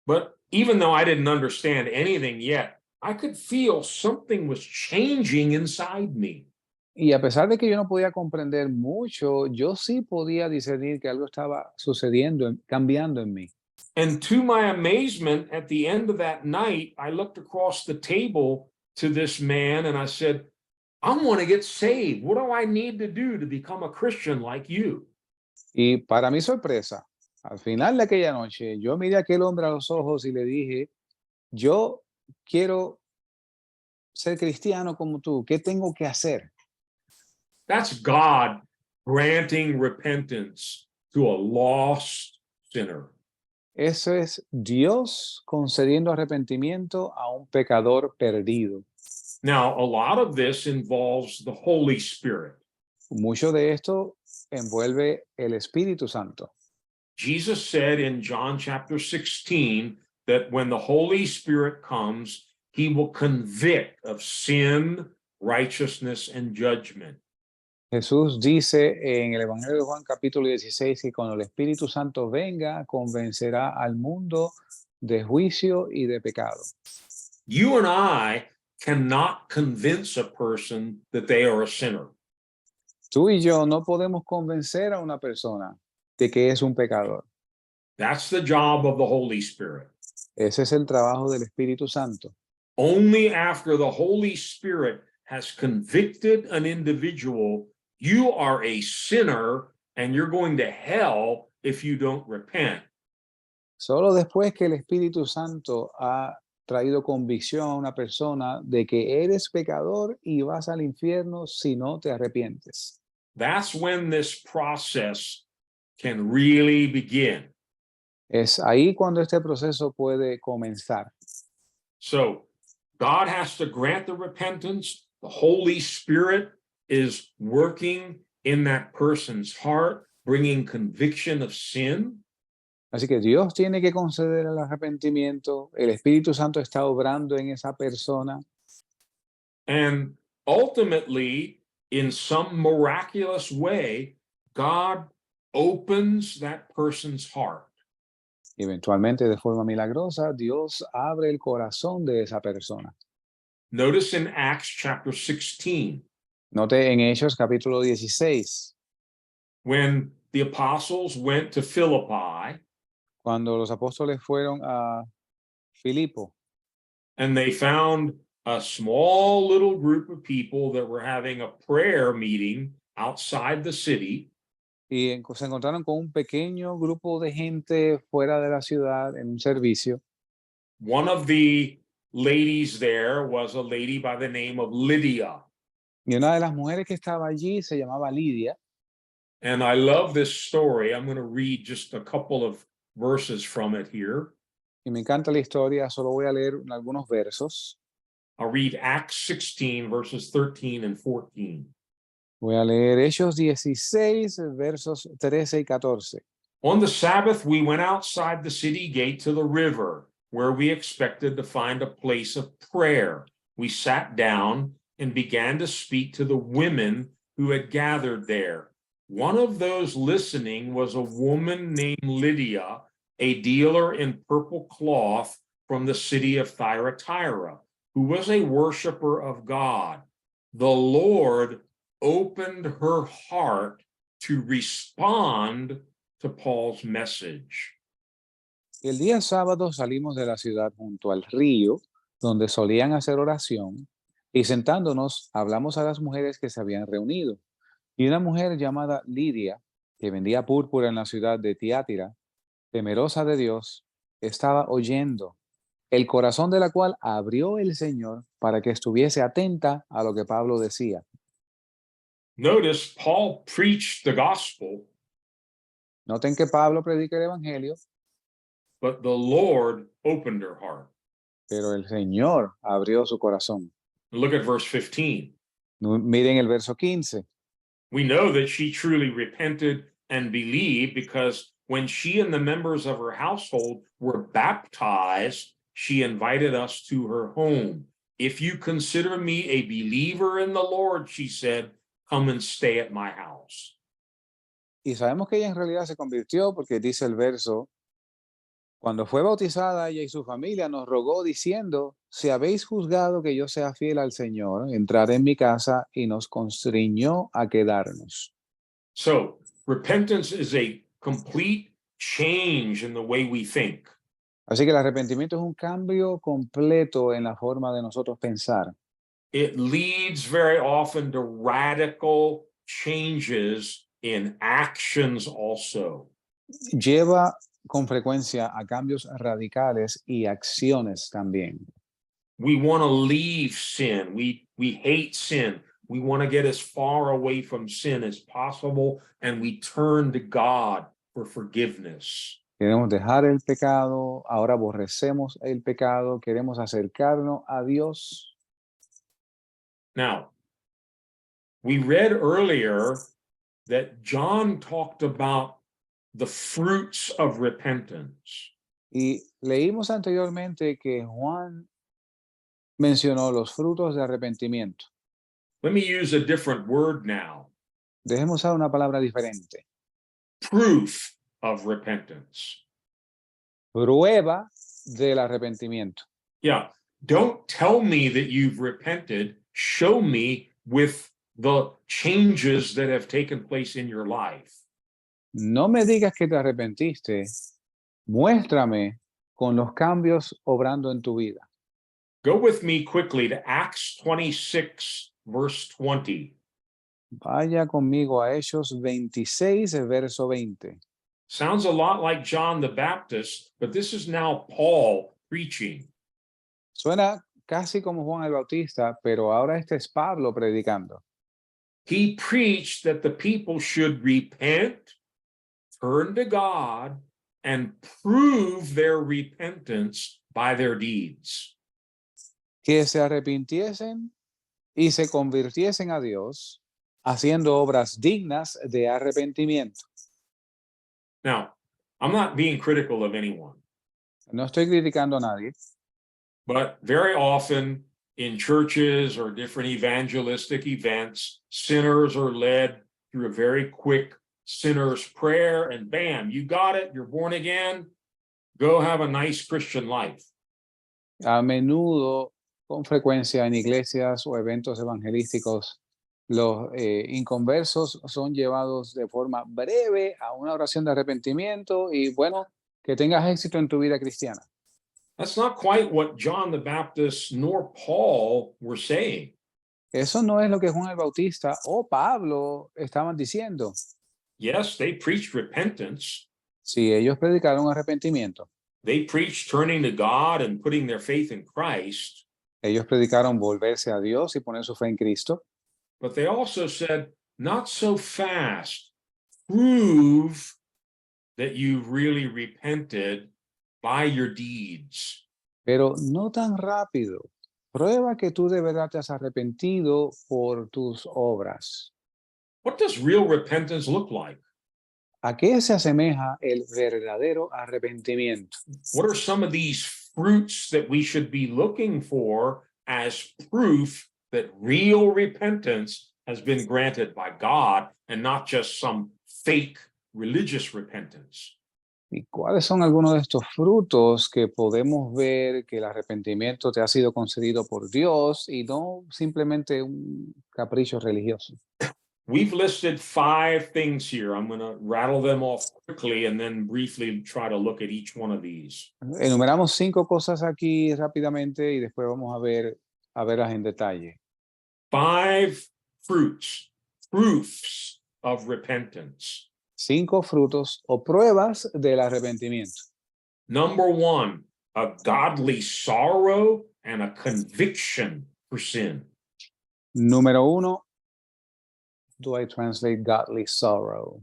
But even though I didn't understand anything yet, I could feel something was changing inside me. Y a pesar de que yo no podía comprender mucho, yo sí podía discernir que algo estaba sucediendo, cambiando en mí. And to my amazement, at the end of that night, I looked across the table to this man and I said, I want to get saved. What do I need to do to become a Christian like you? Y para mi sorpresa, al final de aquella noche, yo miré a aquel hombre a los ojos y le dije, yo quiero ser cristiano como tú, ¿qué tengo que hacer? That's God granting repentance to a lost sinner. Eso es Dios concediendo arrepentimiento a un pecador perdido. Now, a lot of this involves the Holy Spirit. Mucho de esto envuelve el Espíritu Santo. Jesus said in John chapter 16 that when the Holy Spirit comes, he will convict of sin, righteousness, and judgment. Jesús dice en el Evangelio de Juan capítulo 16 que cuando el Espíritu Santo venga, convencerá al mundo de juicio y de pecado. You and I cannot convince a person that they are a sinner. Tú y yo no podemos convencer a una persona de que es un pecador. That's the job of the Holy Spirit. Ese es el trabajo del Espíritu Santo. Only after the Holy Spirit has convicted an individual, you are a sinner and you're going to hell if you don't repent. Solo después que el Espíritu Santo ha traído convicción a una persona de que eres pecador y vas al infierno si no te arrepientes. That's when this process can really begin. Es ahí cuando este proceso puede comenzar. So God has to grant the repentance. The Holy Spirit is working in that person's heart, bringing conviction of sin. Así que Dios tiene que conceder el arrepentimiento, el Espíritu Santo está obrando en esa persona And ultimately, in some miraculous way, God opens that person's heart. y eventualmente de forma milagrosa Dios abre el corazón de esa persona. Notice in Acts chapter 16, Note en Hechos capítulo 16, when the apostles went to Philippi cuando los apóstoles fueron a Filipo and they found a small little group of people that were having a prayer meeting outside the city. y se encontraron con un pequeño grupo de gente fuera de la ciudad en un servicio. One of the ladies there was a lady by the name of Lydia. Y una de las mujeres que estaba allí se llamaba Lidia. And I love this story. I'm going to read just a couple of verses from it here. Y me encanta la historia, solo voy a leer algunos versos. I'll read Acts 16, verses 13 and 14. Voy a leer Hechos 16, versos 13 y 14. On the Sabbath, we went outside the city gate to the river, where we expected to find a place of prayer. We sat down and began to speak to the women who had gathered there. One of those listening was a woman named Lydia, a dealer in purple cloth from the city of Thyatira, who was a worshiper of God. The Lord opened her heart to respond to Paul's message. El día sábado salimos de la ciudad junto al río, donde solían hacer oración, y sentándonos hablamos a las mujeres que se habían reunido. Y una mujer llamada Lidia, que vendía púrpura en la ciudad de Tiátira, temerosa de Dios, estaba oyendo, el corazón de la cual abrió el Señor para que estuviese atenta a lo que Pablo decía. Notice Paul preached the gospel, Noten que Pablo predica el Evangelio, but the Lord opened her heart. pero el Señor abrió su corazón. Look at verse 15. Miren el verso 15. We know that she truly repented and believed because when she and the members of her household were baptized, she invited us to her home. If you consider me a believer in the Lord, she said, come and stay at my house. Y sabemos que ella en realidad se convirtió porque dice el verso Cuando fue bautizada ella y su familia, nos rogó diciendo, si habéis juzgado que yo sea fiel al Señor, entrad en mi casa, y nos constriñó a quedarnos. So repentance is a complete change in the way we think. Así que el arrepentimiento es un cambio completo en la forma de nosotros pensar. It leads very often to radical changes in actions also. Lleva con frecuencia a cambios radicales y acciones también. We want to leave sin. We hate sin. We want to get as far away from sin as possible, and we turn to God for forgiveness. Queremos dejar el pecado, ahora aborrecemos el pecado, queremos acercarnos a Dios. Now, we read earlier that John talked about the fruits of repentance. Y leímos anteriormente que Juan mencionó los frutos de arrepentimiento. Let me use a different word now. Dejemos usar una palabra diferente. Proof of repentance. Prueba del arrepentimiento. Yeah. Don't tell me that you've repented. Show me with the changes that have taken place in your life. No me digas que te arrepentiste. Muéstrame con los cambios obrando en tu vida. Go with me quickly to Acts 26, verse 20. Vaya conmigo a Hechos 26, verso 20. Sounds a lot like John the Baptist, but this is now Paul preaching. Suena casi como Juan el Bautista, pero ahora este es Pablo predicando. He preached that the people should repent, turn to God, and prove their repentance by their deeds. Que se arrepintiesen y se convirtiesen a Dios, haciendo obras dignas de arrepentimiento. Now, I'm not being critical of anyone, No estoy criticando a nadie, but very often in churches or different evangelistic events, sinners are led through a very quick sinner's prayer, and bam, you got it, you're born again, go have a nice Christian life. a menudo, con frecuencia en iglesias o eventos evangelísticos, los inconversos son llevados de forma breve a una oración de arrepentimiento y bueno, que tengas éxito en tu vida cristiana. That's not quite what John the Baptist nor Paul were saying. Eso no es lo que Juan el Bautista o Pablo estaban diciendo. Yes, they preached repentance. Si ellos predicaron arrepentimiento, They preached turning to God and putting their faith in Christ. ellos predicaron volverse a Dios y poner su fe en Cristo, But they also said, not so fast. Prove that you've really repented by your deeds. pero no tan rápido. Prueba que tú de verdad te has arrepentido por tus obras. What does real repentance look like? ¿A qué se asemeja el verdadero arrepentimiento? What are some of these fruits that we should be looking for as proof that real repentance has been granted by God and not just some fake religious repentance? ¿Y cuáles son algunos de estos frutos que podemos ver que el arrepentimiento te ha sido concedido por Dios y no simplemente un capricho religioso? We've listed 5 things here. I'm going to rattle them off quickly and then briefly try to look at each one of these. Enumeramos 5 cosas aquí rápidamente y después vamos a verlas en detalle. 5 fruits, proofs of repentance. 5 frutos o pruebas del arrepentimiento. Number 1, a godly sorrow and a conviction for sin. Número 1, do I translate godly sorrow?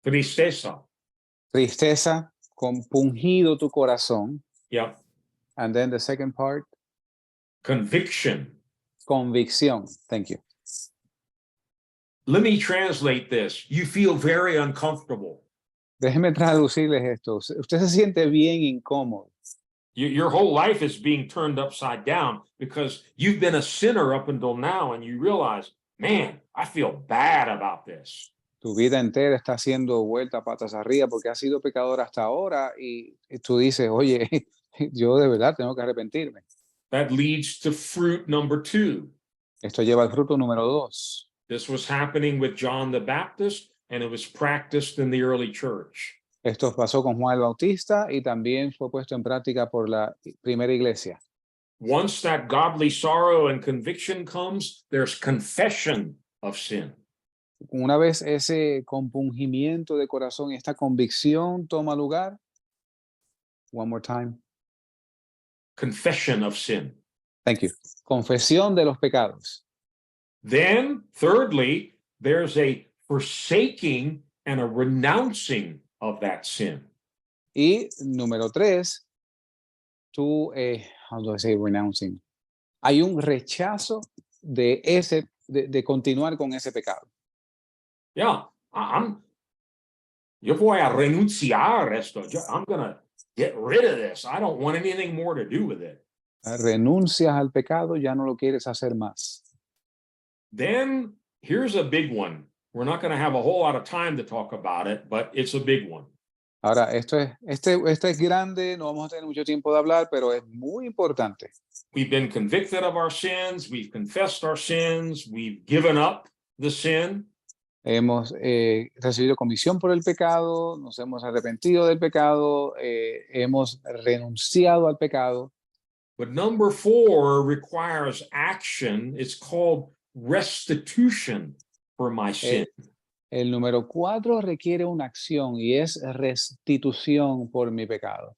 Tristeza. Tristeza, compungido tu corazón. Yep. And then the second part, Conviction. convicción. Thank you. Let me translate this. You feel very uncomfortable. Déjeme traducirles esto. Usted se siente bien incómodo. Your whole life is being turned upside down because you've been a sinner up until now and you realize, man, I feel bad about this. Tu vida entera está haciendo vuelta patas arriba porque has sido pecador hasta ahora y tú dices, oye, yo de verdad tengo que arrepentirme. That leads to fruit number 2. Esto lleva al fruto número 2. This was happening with John the Baptist, and it was practiced in the early church. Esto pasó con Juan el Bautista y también fue puesto en práctica por la primera iglesia. Once that godly sorrow and conviction comes, there's confession of sin. Una vez ese compungimiento de corazón, esta convicción toma lugar, one more time, Confession of sin. thank you, confesión de los pecados. Then, thirdly, there's a forsaking and a renouncing of that sin. Y número 3, how do I say renouncing? Hay un rechazo de continuar con ese pecado. Yeah, yo voy a renunciar esto. I'm going to get rid of this. I don't want anything more to do with it. Renuncias al pecado, ya no lo quieres hacer más. Then here's a big one. We're not going to have a whole lot of time to talk about it, but it's a big one. Ahora, este es grande, no vamos a tener mucho tiempo de hablar, pero es muy importante. We've been convicted of our sins. We've confessed our sins. We've given up the sin. Hemos recibido comisión por el pecado, nos hemos arrepentido del pecado, hemos renunciado al pecado. But number 4 requires action. It's called restitution for my sin. El número 4 requiere una acción y es restitución por mi pecado.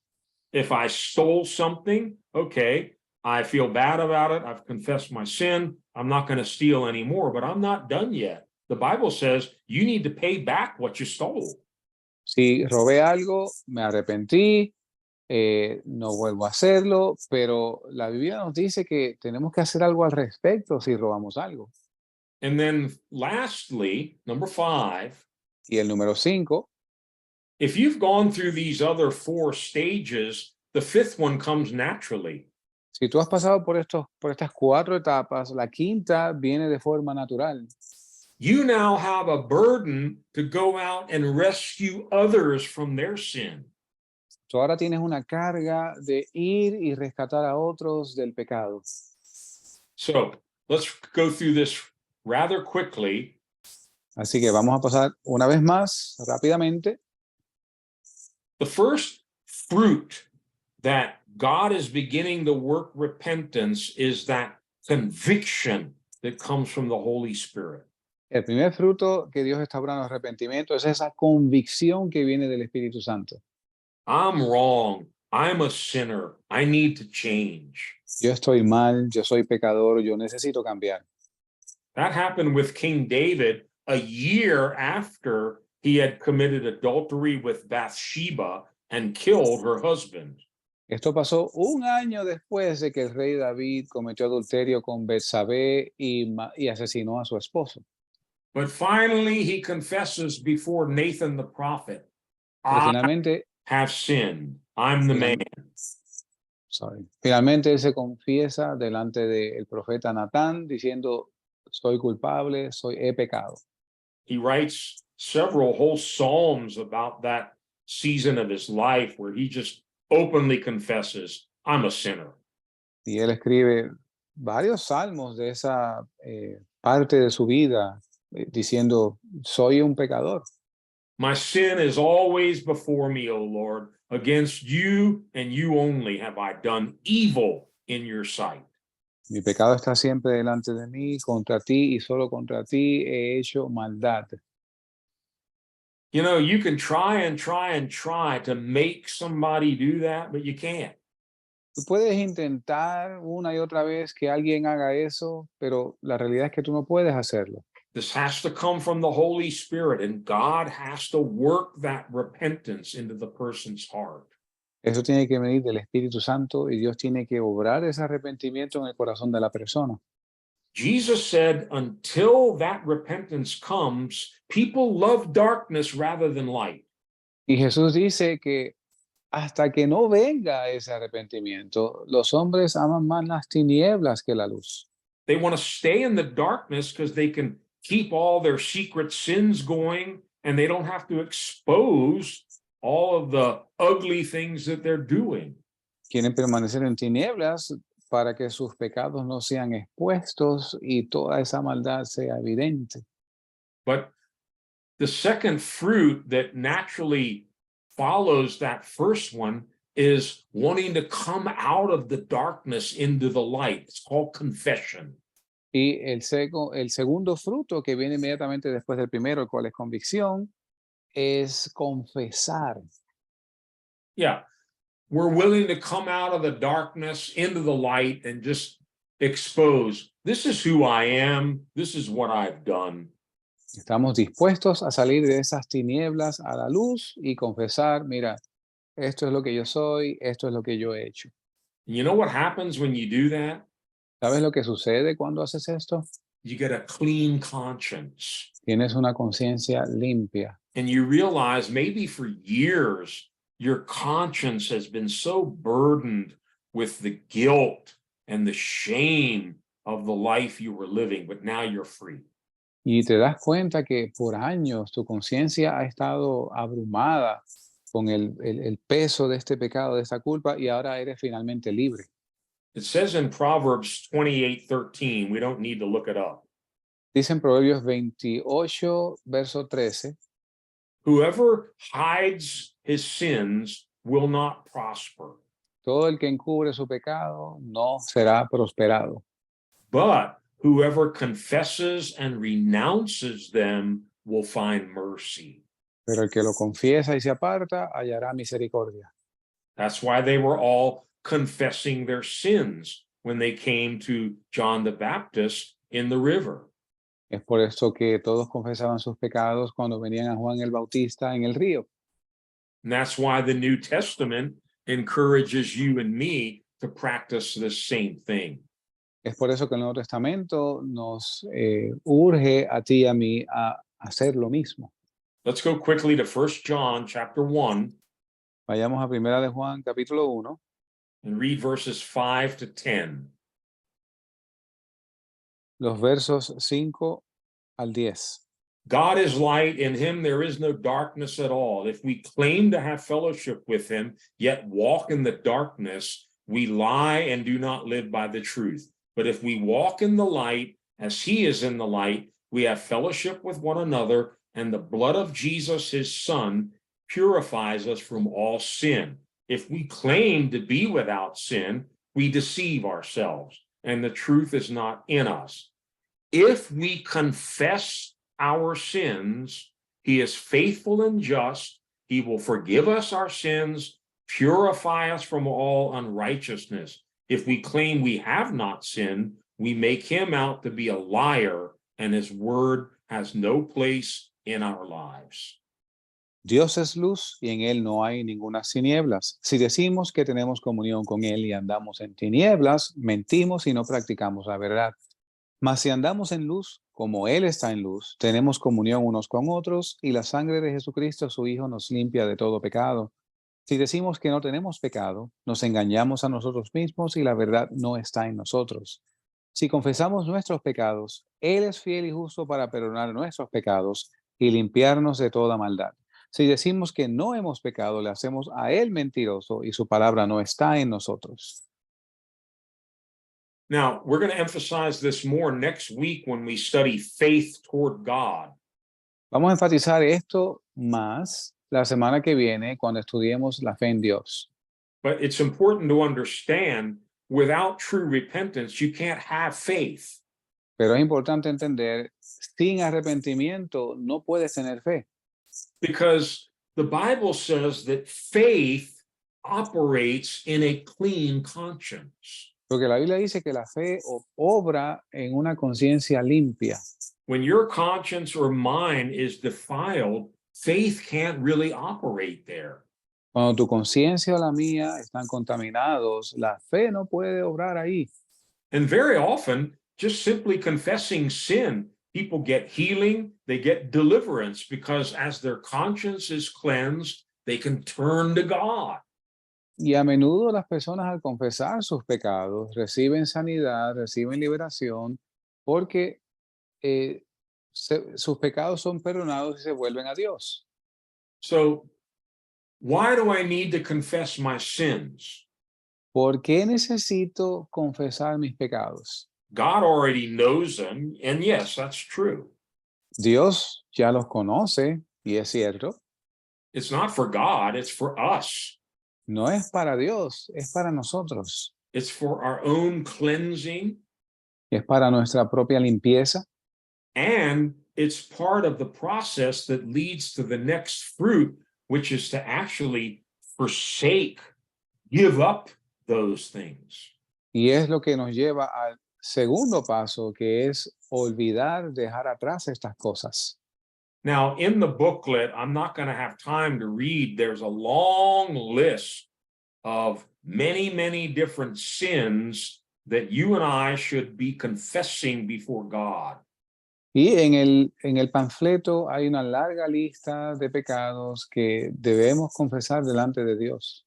If I stole something, okay, I feel bad about it. I've confessed my sin. I'm not going to steal anymore, but I'm not done yet. The Bible says you need to pay back what you stole. Si robé algo, me arrepentí, no vuelvo a hacerlo, pero la Biblia nos dice que tenemos que hacer algo al respecto si robamos algo. And then lastly, number 5, Y el número 5, if you've gone through these other 4 stages, the 5th one comes naturally. si tú has pasado por estas 4 etapas, la quinta viene de forma natural. You now have a burden to go out and rescue others from their sin. Tú ahora tienes una carga de ir y rescatar a otros del pecado. So let's go through this rather quickly. Así que vamos a pasar una vez más, rápidamente. The first fruit that God is beginning to work repentance is that conviction that comes from the Holy Spirit. El primer fruto que Dios está obrando arrepentimiento es esa convicción que viene del Espíritu Santo. I'm wrong. I'm a sinner. I need to change. Yo estoy mal, yo soy pecador, yo necesito cambiar. That happened with King David a year after he had committed adultery with Bathsheba and killed her husband. Esto pasó un año después de que el rey David cometió adulterio con Betsabé y asesinó a su esposo. But finally he confesses before Nathan the prophet, Pero I finalmente, have sinned. I'm the man. finalmente él se confiesa delante del profeta Natán diciendo, soy culpable, he pecado. He writes several whole psalms about that season of his life where he just openly confesses, I'm a sinner. Y él escribe varios salmos de esa parte de su vida diciendo, soy un pecador. My sin is always before me, O Lord. Against you and you only have I done evil in your sight. Mi pecado está siempre delante de mí, contra ti y solo contra ti he hecho maldad. You know, you can try and try and try to make somebody do that, but you can't. Tú puedes intentar una y otra vez que alguien haga eso, pero la realidad es que tú no puedes hacerlo. This has to come from the Holy Spirit, and God has to work that repentance into the person's heart. Eso tiene que venir del Espíritu Santo y Dios tiene que obrar ese arrepentimiento en el corazón de la persona. Jesus said, until that repentance comes, people love darkness rather than light. Y Jesús dice que hasta que no venga ese arrepentimiento, los hombres aman más las tinieblas que la luz. They want to stay in the darkness because they can keep all their secret sins going, and they don't have to expose all of the ugly things that they're doing. Quieren permanecer en tinieblas para que sus pecados no sean expuestos y toda esa maldad sea evidente. But the second fruit that naturally follows that first one is wanting to come out of the darkness into the light. It's called confession. Y el segundo fruto que viene inmediatamente después del primero, el cual es convicción, es confesar. Yeah, we're willing to come out of the darkness into the light and just expose, this is who I am, this is what I've done. Estamos dispuestos a salir de esas tinieblas a la luz y confesar, mira, esto es lo que yo soy, esto es lo que yo he hecho. You know what happens when you do that? ¿Sabes lo que sucede cuando haces esto? You get a clean conscience. Tienes una conciencia limpia. And you realize maybe for years, your conscience has been so burdened with the guilt and the shame of the life you were living, but now you're free. Y te das cuenta que por años tu conciencia ha estado abrumada con el peso de este pecado, de esta culpa, y ahora eres finalmente libre. It says in Proverbs 28:13, we don't need to look it up. Dice en Proverbios 28, verso 13, Whoever hides his sins will not prosper, todo el que encubre su pecado no será prosperado, but whoever confesses and renounces them will find mercy. pero el que lo confiesa y se aparta hallará misericordia. That's why they were all confessing their sins when they came to John the Baptist in the river. Es por esto que todos confesaban sus pecados cuando venían a Juan el Bautista en el río. And that's why the New Testament encourages you and me to practice this same thing. Es por eso que el Nuevo Testamento nos urge a ti y a mí a hacer lo mismo. Let's go quickly to 1 John chapter 1 Vayamos a Primera de Juan, capítulo 1, and read verses 5 to 10. los versos 5 al 10. God is light, in him there is no darkness at all. If we claim to have fellowship with him, yet walk in the darkness, we lie and do not live by the truth. But if we walk in the light, as he is in the light, we have fellowship with one another, and the blood of Jesus, his son, purifies us from all sin. If we claim to be without sin, we deceive ourselves, and the truth is not in us. If we confess our sins, he is faithful and just. He will forgive us our sins, purify us from all unrighteousness. If we claim we have not sinned, we make him out to be a liar, and his word has no place in our lives. Dios es luz y en él no hay ninguna tinieblas. Si decimos que tenemos comunión con él y andamos en tinieblas, mentimos y no practicamos la verdad. Mas si andamos en luz, como él está en luz, tenemos comunión unos con otros y la sangre de Jesucristo, su Hijo, nos limpia de todo pecado. Si decimos que no tenemos pecado, nos engañamos a nosotros mismos y la verdad no está en nosotros. Si confesamos nuestros pecados, él es fiel y justo para perdonar nuestros pecados y limpiarnos de toda maldad. Si decimos que no hemos pecado, le hacemos a él mentiroso y su palabra no está en nosotros. Now, we're going to emphasize this more next week when we study faith toward God. Vamos a enfatizar esto más la semana que viene cuando estudiemos la fe en Dios. But it's important to understand, without true repentance, you can't have faith. Pero es importante entender, sin arrepentimiento no puedes tener fe. Because the Bible says that faith operates in a clean conscience. Porque la Biblia dice que la fe obra en una conciencia limpia. When your conscience or mind is defiled, faith can't really operate there. Cuando tu conciencia o la mía están contaminados, la fe no puede obrar ahí. And very often, just simply confessing sin, people get healing, they get deliverance, because as their conscience is cleansed, they can turn to God. Y a menudo las personas al confesar sus pecados reciben sanidad, reciben liberación, porque sus pecados son perdonados y se vuelven a Dios. So why do I need to confess my sins? ¿Por qué necesito confesar mis pecados? God already knows them, and yes, that's true. Dios ya los conoce y es cierto. It's not for God, it's for us. No es para Dios, es para nosotros. It's for our own cleansing, Es para nuestra propia limpieza and it's part of the process that leads to the next fruit, which is to actually forsake, give up those things. y es lo que nos lleva al segundo paso, que es olvidar, dejar atrás estas cosas. Now, in the booklet, I'm not going to have time to read. There's a long list of many, many different sins that you and I should be confessing before God. Y en el panfleto hay una larga lista de pecados que debemos confesar delante de Dios.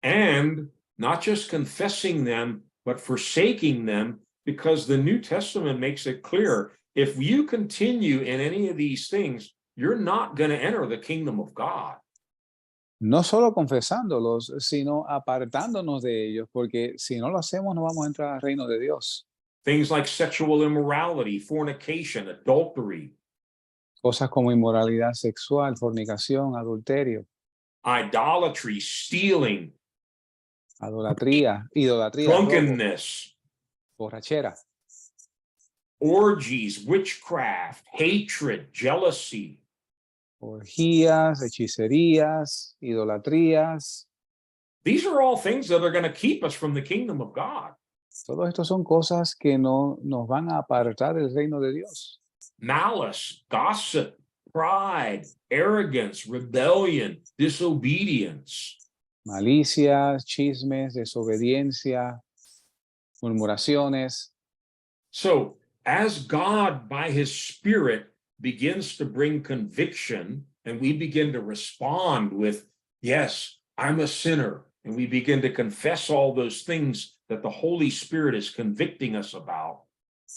And not just confessing them, but forsaking them, because the New Testament makes it clear, if you continue in any of these things, you're not going to enter the kingdom of God. No solo confesándolos, sino apartándonos de ellos, porque si no lo hacemos no vamos a entrar al reino de Dios. Things like sexual immorality, fornication, adultery, Cosas como inmoralidad sexual, fornicación, adulterio, idolatry, stealing, idolatría, robo, drunkenness, borrachera, orgies, witchcraft, hatred, jealousy. orgías, hechicerías, idolatrías. These are all things that are going to keep us from the kingdom of God. Todo esto son cosas que no nos van a apartar del reino de Dios. Malice, gossip, pride, arrogance, rebellion, disobedience. Malicias, chismes, desobediencia, murmuraciones. So, as God, by his Spirit, begins to bring conviction, and we begin to respond with, yes, I'm a sinner, and we begin to confess all those things that the Holy Spirit is convicting us about,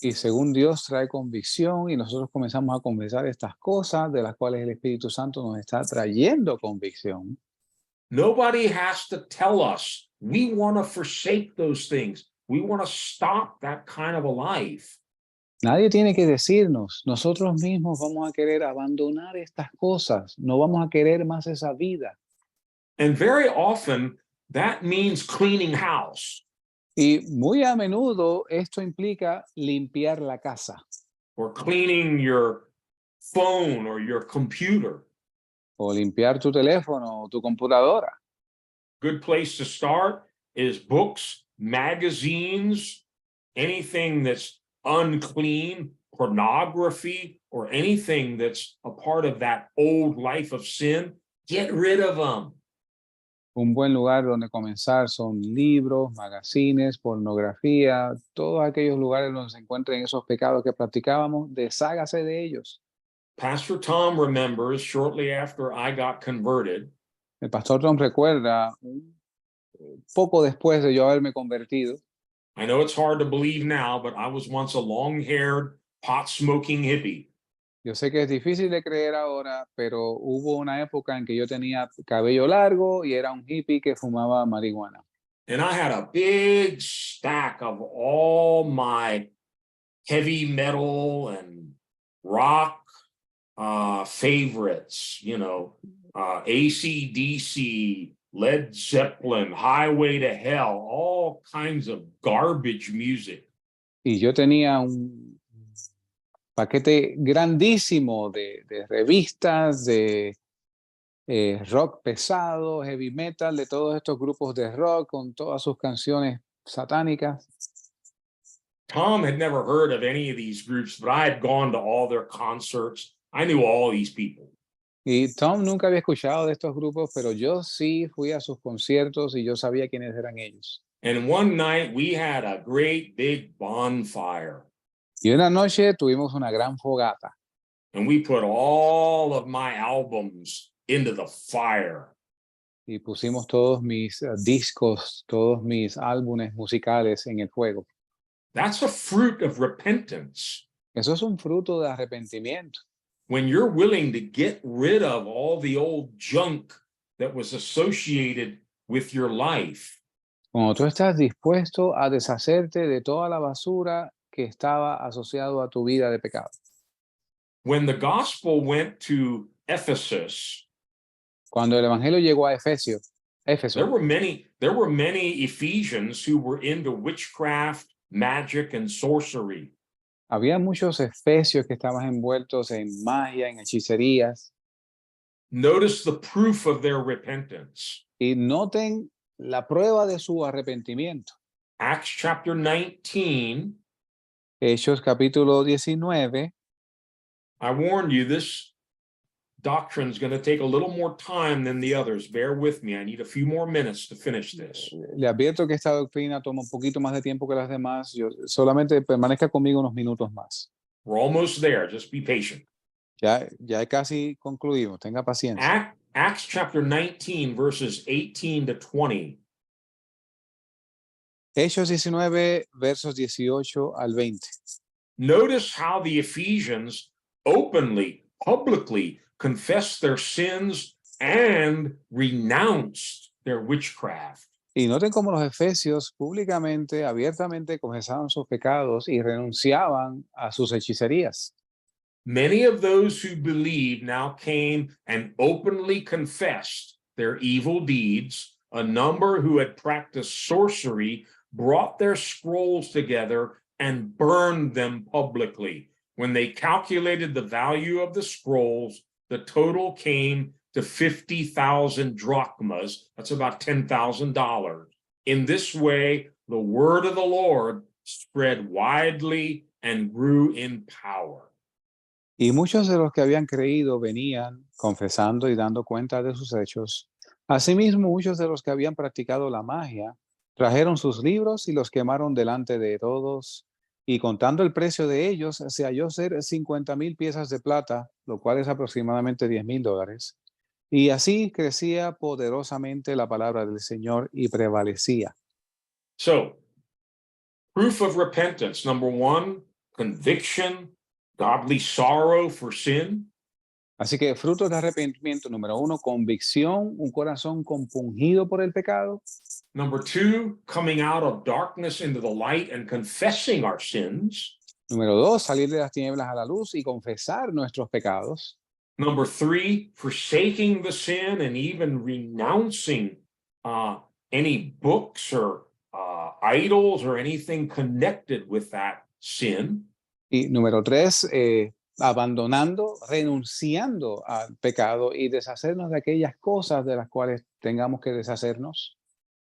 Y según Dios trae convicción y nosotros comenzamos a confesar estas cosas de las cuales el Espíritu Santo nos está trayendo convicción. nobody has to tell us we want to forsake those things. We want to stop that kind of a life. Nadie tiene que decirnos, nosotros mismos vamos a querer abandonar estas cosas, no vamos a querer más esa vida. And very often that means cleaning house Y muy a menudo esto implica limpiar la casa or cleaning your phone or your computer. o limpiar tu teléfono o tu computadora. Good place to start is books, magazines, anything that's unclean, pornography, or anything that's a part of that old life of sin. Get rid of them. Un buen lugar donde comenzar son libros, magazines, pornografía, todos aquellos lugares donde se encuentren esos pecados que practicábamos, deshágase de ellos. Pastor Tom remembers shortly after I got converted, El pastor Tom recuerda, poco después de yo haberme convertido, I know it's hard to believe now, but I was once a long-haired, pot-smoking hippie. yo sé que es difícil de creer ahora, pero hubo una época en que yo tenía cabello largo y era un hippie que fumaba marihuana. And I had a big stack of all my heavy metal and rock favorites, AC/DC, Led Zeppelin, Highway to Hell, all kinds of garbage music. Y yo tenía un paquete grandísimo de revistas, de rock pesado, heavy metal, de todos estos grupos de rock con todas sus canciones satánicas. Tom had never heard of any of these groups, but I had gone to all their concerts. I knew all these people. Y Tom nunca había escuchado de estos grupos, pero yo sí fui a sus conciertos y yo sabía quiénes eran ellos. And one night we had a great big bonfire. Y una noche tuvimos una gran fogata And we put all of my albums into the fire. y pusimos todos mis discos, todos mis álbumes musicales en el fuego. That's a fruit of repentance. Eso es un fruto de arrepentimiento. When you're willing to get rid of all the old junk that was associated with your life, Cuando tú estás dispuesto a deshacerte de toda la basura que estaba asociado a tu vida de pecado. when the gospel went to Ephesus, Cuando el evangelio llegó a Éfeso, there were many Ephesians who were into witchcraft, magic, and sorcery. había muchos efesios que estaban envueltos en magia, en hechicerías. Notice the proof of their repentance. Y noten la prueba de su arrepentimiento. Acts chapter 19. Hechos capítulo 19. I warned you, this doctrine is going to take a little more time than the others. Bear with me. I need a few more minutes to finish this. Le advierto que esta doctrina toma un poquito más de tiempo que las demás. Yo solamente permanezca conmigo unos minutos más. We're almost there. Just be patient. Ya casi concluimos. Tenga paciencia. Acts chapter 19, verses 18 to 20. Hechos 19, versos 18 al 20. Notice how the Ephesians openly, publicly confessed their sins and renounced their witchcraft. Y noten cómo los efesios públicamente, abiertamente confesaban sus pecados y renunciaban a sus hechicerías. Many of those who believed now came and openly confessed their evil deeds. A number who had practiced sorcery brought their scrolls together and burned them publicly. When they calculated the value of the scrolls, the total came to 50,000 drachmas. That's about $10,000. In this way, the word of the Lord spread widely and grew in power. Y muchos de los que habían creído venían confesando y dando cuenta de sus hechos. Asimismo, muchos de los que habían practicado la magia trajeron sus libros y los quemaron delante de todos. Y contando el precio de ellos, se halló ser 50,000 piezas de plata, lo cual es aproximadamente $10,000. Y así crecía poderosamente la palabra del Señor y prevalecía. So, proof of repentance. Number one, conviction, godly sorrow for sin. Así que frutos de arrepentimiento, número 1, convicción, un corazón compungido por el pecado. Number two, coming out of darkness into the light and confessing our sins. Número 2, salir de las tinieblas a la luz y confesar nuestros pecados. Number three, forsaking the sin and even renouncing any books or idols or anything connected with that sin. Y número 3, abandonando, renunciando al pecado y deshacernos de aquellas cosas de las cuales tengamos que deshacernos.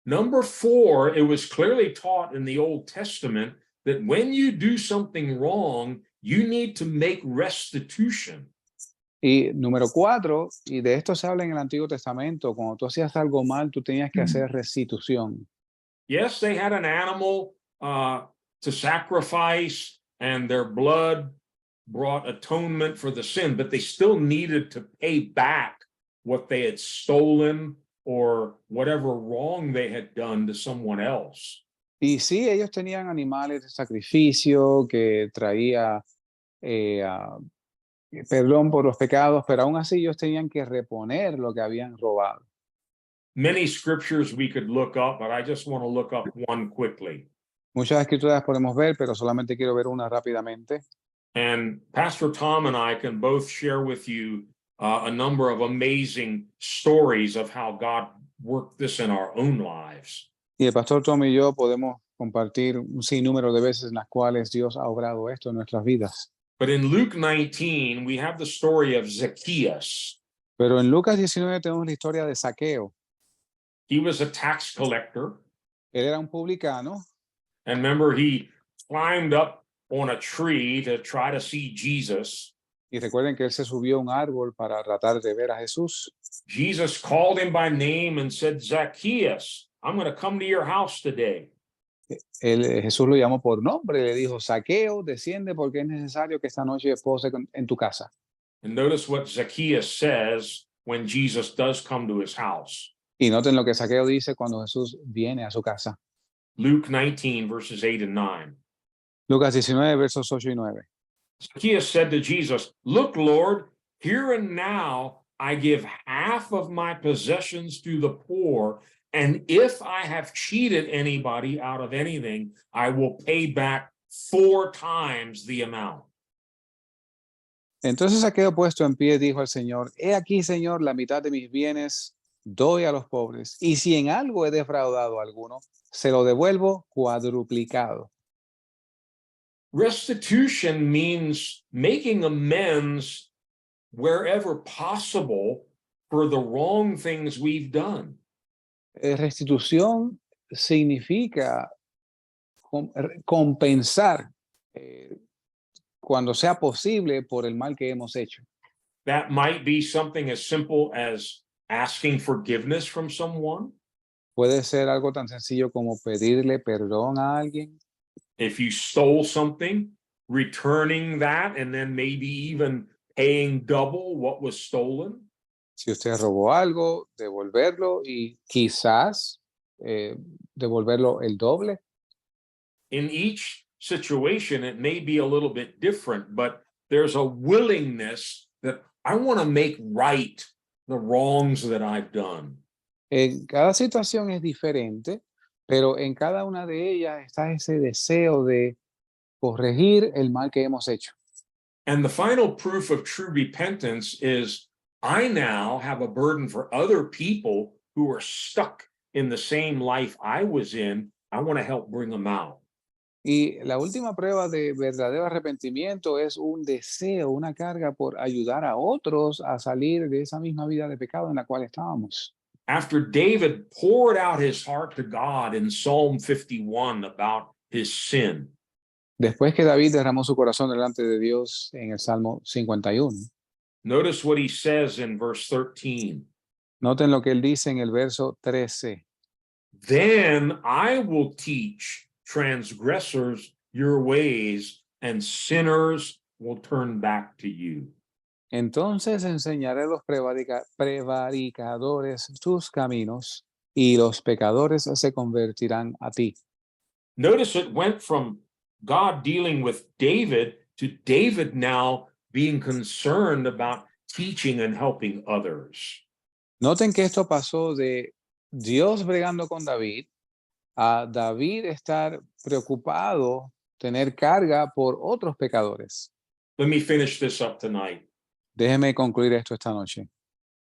Number four, it was clearly taught in the Old Testament that when you do something wrong, you need to make restitution. Y número 4, y de esto se habla en el Antiguo Testamento, cuando tú hacías algo mal, tú tenías que hacer restitución. Yes, they had an animal to sacrifice, and their blood brought atonement for the sin, but they still needed to pay back what they had stolen or whatever wrong they had done to someone else. Y sí, ellos tenían animales de sacrificio que traía perdón por los pecados, pero aún así ellos tenían que reponer lo que habían robado. Many scriptures we could look up, but I just want to look up one quickly. Muchas escrituras podemos ver, pero solamente quiero ver una rápidamente. And Pastor Tom and I can both share with you a number of amazing stories of how God worked this in our own lives. Y el pastor Tom y yo podemos compartir un sinnúmero de veces en las cuales Dios ha obrado esto en nuestras vidas. But in Luke 19, we have the story of Zacchaeus. Pero en Lucas 19 tenemos la historia de Zaqueo. He was a tax collector. Él era un publicano. And remember, he climbed up on a tree to try to see Jesus. Y recuerden que él se subió a un árbol para tratar de ver a Jesús. Jesus called him by name and said, Zacchaeus, I'm going to come to your house today. Jesús lo llamó por nombre, le dijo, Zaqueo, desciende porque es necesario que esta noche pose en tu casa. And notice what Zacchaeus says when Jesus does come to his house. Y noten lo que Zaqueo dice cuando Jesús viene a su casa. Luke 19, verses 8 and 9. Lucas 19, versos 8 y 9. Zacchaeus said to Jesus, "Look, Lord, here and now I give half of my possessions to the poor, and if I have cheated anybody out of anything, I will pay back 4 times the amount." Entonces Zaqueo, puesto en pie, dijo al Señor: He aquí, Señor, la mitad de mis bienes doy a los pobres, y si en algo he defraudado a alguno, se lo devuelvo cuadruplicado. Restitution means making amends wherever possible for the wrong things we've done. Restitución significa compensar cuando sea posible por el mal que hemos hecho. That might be something as simple as asking forgiveness from someone. Puede ser algo tan sencillo como pedirle perdón a alguien. If you stole something, returning that, and then maybe even paying double what was stolen. Si usted robó algo, devolverlo y quizás devolverlo el doble. In each situation, it may be a little bit different, but there's a willingness that I want to make right the wrongs that I've done. En cada situación es diferente, pero en cada una de ellas está ese deseo de corregir el mal que hemos hecho. And the final proof of true repentance is I now have a burden for other people who are stuck in the same life I was in. I want to help bring them out. Y la última prueba de verdadero arrepentimiento es un deseo, una carga por ayudar a otros a salir de esa misma vida de pecado en la cual estábamos. After David poured out his heart to God in Psalm 51 about his sin, Después que David derramó su corazón delante de Dios en el Salmo 51, notice what he says in verse 13. noten lo que él dice en el verso 13. Then I will teach transgressors your ways, and sinners will turn back to you. Entonces enseñaré a los prevaricadores tus caminos, y los pecadores se convertirán a ti. Notice it went from God dealing with David to David now being concerned about teaching and helping others. Noten que esto pasó de Dios bregando con David a David estar preocupado, tener carga por otros pecadores. Let me finish this up tonight. Déjeme concluir esto esta noche.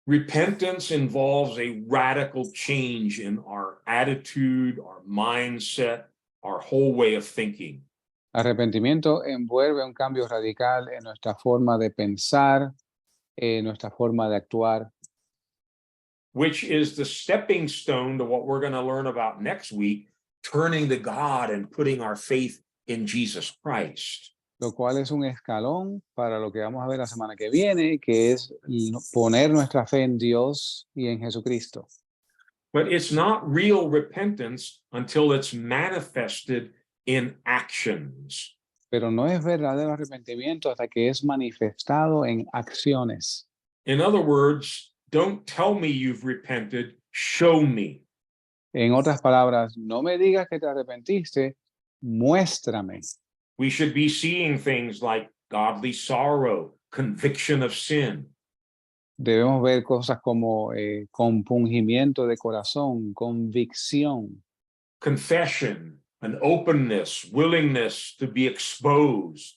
Repentance involves a radical change in our attitude, our mindset, our whole way of thinking. Arrepentimiento envuelve un cambio radical en nuestra forma de pensar, en nuestra forma de actuar, Which is the stepping stone to what we're going to learn about next week, turning to God and putting our faith in Jesus Christ. lo cual es un escalón para lo que vamos a ver la semana que viene, que es poner nuestra fe en Dios y en Jesucristo. But it's not real repentance until it's manifested in actions. Pero no es verdadero arrepentimiento hasta que es manifestado en acciones. In other words, don't tell me you've repented, show me. En otras palabras, no me digas que te arrepentiste, muéstrame. We should be seeing things like godly sorrow, conviction of sin. Debemos ver cosas como compungimiento de corazón, convicción, Confession, an openness, willingness to be exposed.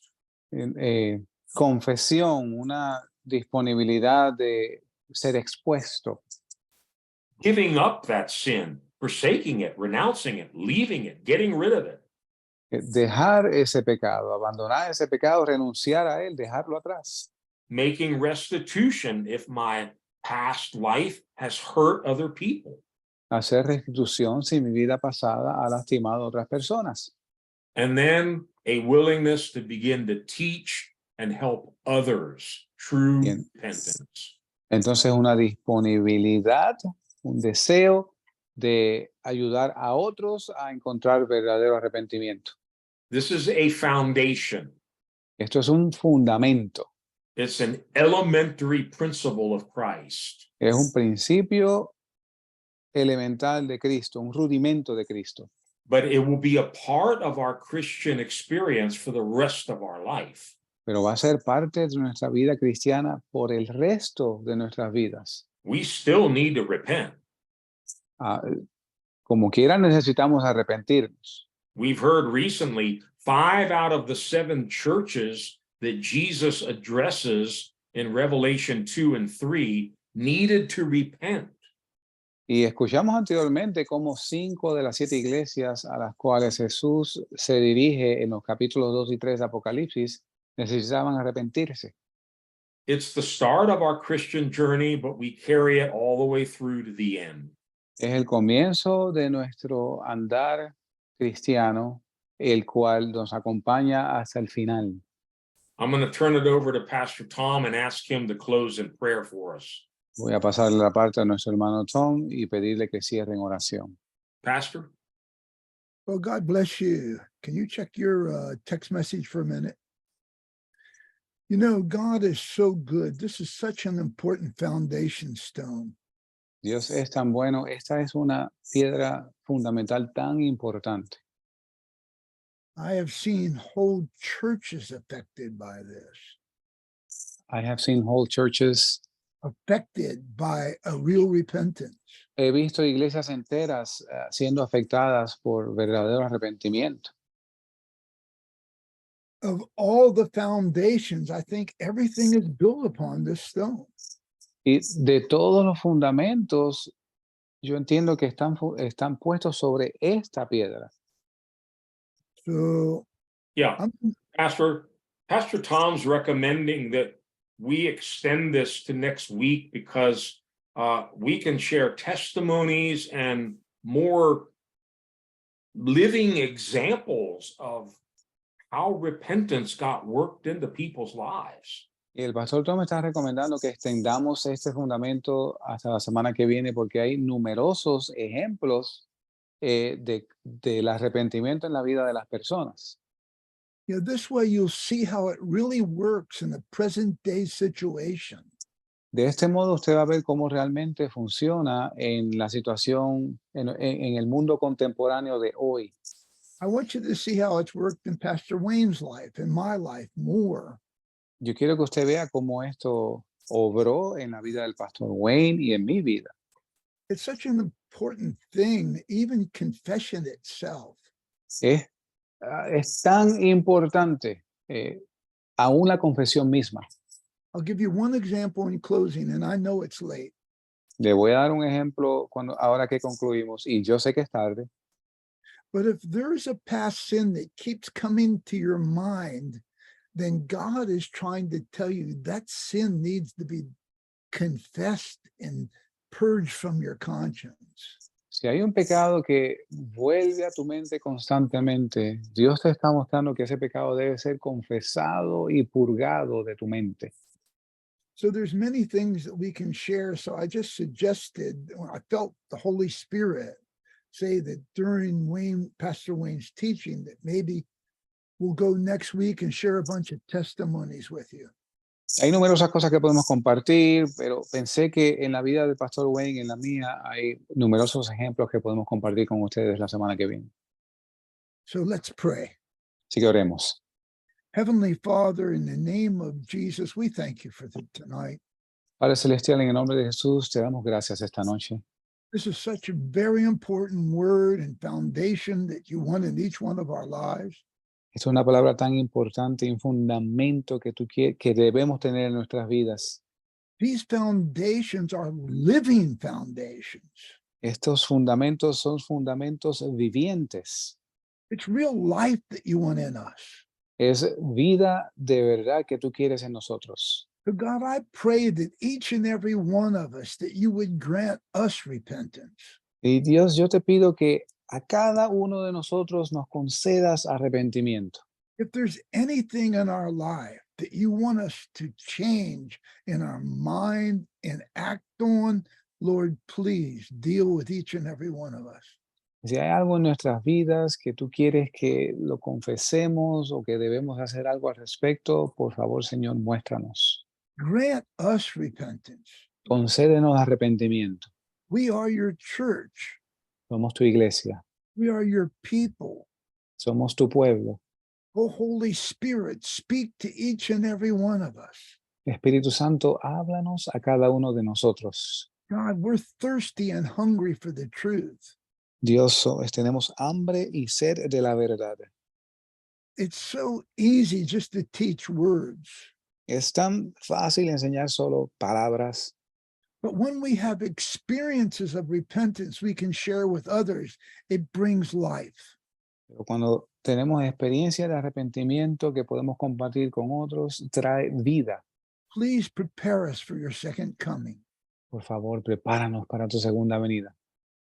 confesión, una disponibilidad de ser expuesto, Giving up that sin, forsaking it, renouncing it, leaving it, getting rid of it. dejar ese pecado, abandonar ese pecado, renunciar a él, dejarlo atrás. Making restitution if my past life has hurt other people. Hacer restitución si mi vida pasada ha lastimado a otras personas. And then a willingness to begin to teach and help others. True Bien. repentance. Entonces, una disponibilidad, un deseo de ayudar a otros a encontrar verdadero arrepentimiento. This is a foundation. Esto es un fundamento, It's an elementary principle of Christ. es un principio elemental de Cristo, un rudimento de Cristo. But it will be a part of our Christian experience for the rest of our life. pero va a ser parte de nuestra vida cristiana por el resto de nuestras vidas. We still need to repent. Ah, como quiera necesitamos arrepentirnos. We've heard recently 5 out of the 7 churches that Jesus addresses in Revelation 2 and 3 needed to repent. Y escuchamos anteriormente cómo 5 de las 7 iglesias a las cuales Jesús se dirige en los capítulos 2 y 3 de Apocalipsis necesitaban arrepentirse. It's the start of our Christian journey, but we carry it all the way through to the end. Es el comienzo de nuestro andar cristiano, el cual nos acompaña hasta el final. I'm going to turn it over to Pastor Tom and ask him to close in prayer for us. Voy a pasarle la parte a nuestro hermano Tom y pedirle que cierre en oración. Pastor? Well, God bless you. Can you check your text message for a minute? You know, God is so good. This is such an important foundation stone. Dios es tan bueno. Esta es una piedra fundamental tan importante. I have seen whole churches affected by this, I have seen whole churches. affected by a real repentance. He visto iglesias enteras siendo afectadas por verdadero arrepentimiento. Of all the foundations, I think everything is built upon this stone. Y de todos los fundamentos, yo entiendo que están puestos sobre esta piedra. So Yeah, I'm, Pastor Tom's recommending that we extend this to next week because we can share testimonies and more living examples of how repentance got worked into people's lives. Y el pastor Tom está recomendando que extendamos este fundamento hasta la semana que viene porque hay numerosos ejemplos del arrepentimiento en la vida de las personas. you know, this way you'll see how it really works in the present day situation. De este modo usted va a ver cómo realmente funciona en la situación, en el mundo contemporáneo de hoy. I want you to see how it's worked in Pastor Wayne's life, in my life, more. Yo quiero que usted vea cómo esto obró en la vida del pastor Wayne y en mi vida. It's such an important thing, even confession itself. Es tan importante, aún la confesión misma. I'll give you one example in closing, and I know it's late. Le voy a dar un ejemplo ahora que concluimos, y yo sé que es tarde, But if there's a past sin that keeps coming to your mind, then God is trying to tell you that sin needs to be confessed and purged from your conscience. si hay un pecado que vuelve a tu mente constantemente, Dios te está mostrando que ese pecado debe ser confesado y purgado de tu mente. So there's many things that we can share. So I just suggested, when I felt the Holy Spirit say that during Pastor Wayne's teaching, that maybe we'll go next week and share a bunch of testimonies with you. Hay numerosas cosas que podemos compartir, pero pensé que en la vida del pastor Wayne, en la mía, hay numerosos ejemplos que podemos compartir con ustedes la semana que viene. So let's pray. Así que oremos. Heavenly Father, in the name of Jesus, we thank you for tonight. Padre Celestial, en el nombre de Jesús, te damos gracias esta noche. This is such a very important word and foundation that you want in each one of our lives. Es una palabra tan importante y un fundamento que que debemos tener en nuestras vidas. These foundations are living foundations. Estos fundamentos son fundamentos vivientes. It's real life that you want in us. Es vida de verdad que tú quieres en nosotros. So God, I pray that each and every one of us, that you would grant us repentance. Y Dios, yo te pido que a cada uno de nosotros nos concedas arrepentimiento. If there's anything in our life that you want us to change in our mind and act on, Lord, please deal with each and every one of us. Si hay algo en nuestras vidas que tú quieres que lo confesemos o que debemos hacer algo al respecto, por favor, Señor, muéstranos. Grant us repentance. Concédenos arrepentimiento. We are your church. Somos tu iglesia. We are your people. Somos tu pueblo. Oh, Holy Spirit, speak to each and every one of us. Espíritu Santo, háblanos a cada uno de nosotros. God, we're thirsty and hungry for the truth. Dios, tenemos hambre y sed de la verdad. It's so easy just to teach words. Es tan fácil enseñar solo palabras, But when we have experiences of repentance we can share with others, it brings life. pero cuando tenemos experiencia de arrepentimiento que podemos compartir con otros, trae vida. Please prepare us for your second coming. Por favor, prepáranos para tu segunda venida.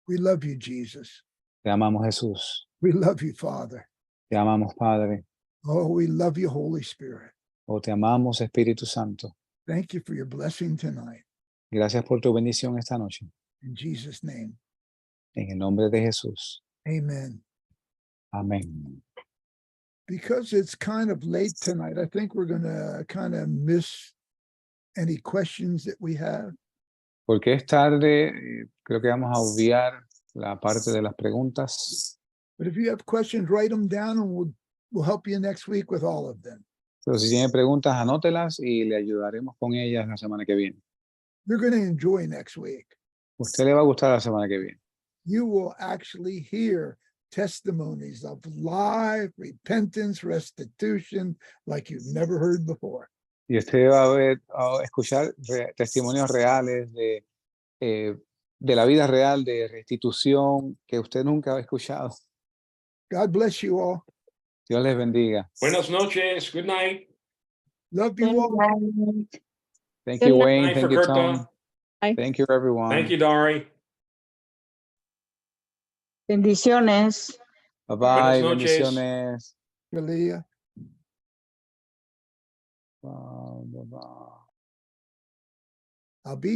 We love you, Jesus. Te amamos, Jesús. We love you, Father. Te amamos, Padre. Oh, we love you, Holy Spirit. O te amamos, Espíritu Santo. Thank you for your blessing tonight. Gracias por tu bendición esta noche. In Jesus' name, En el nombre de Jesús. amen. Amén. Because it's kind of late tonight, I think we're going to kind of miss any questions that we have. Porque es tarde, creo que vamos a obviar la parte de las preguntas. But if you have questions, write them down and we'll help you next week with all of them. Pero si tiene preguntas, anótelas y le ayudaremos con ellas la semana que viene. You're going to enjoy next week. Usted le va a gustar la semana que viene. You will actually hear testimonies of live repentance, restitution, like you've never heard before. Y usted va a escuchar testimonios reales de la vida real, de restitución que usted nunca ha escuchado. God bless you all. Dios les bendiga. Buenas noches. Good night. Love you all. Thank Good you, night. Wayne. Night, Thank you, Frakerta. Tom. Bye. Thank you, everyone. Thank you, Dari. Bendiciones. Bye-bye. Buenas noches. Bendiciones. Leah. Bye-bye. I'll be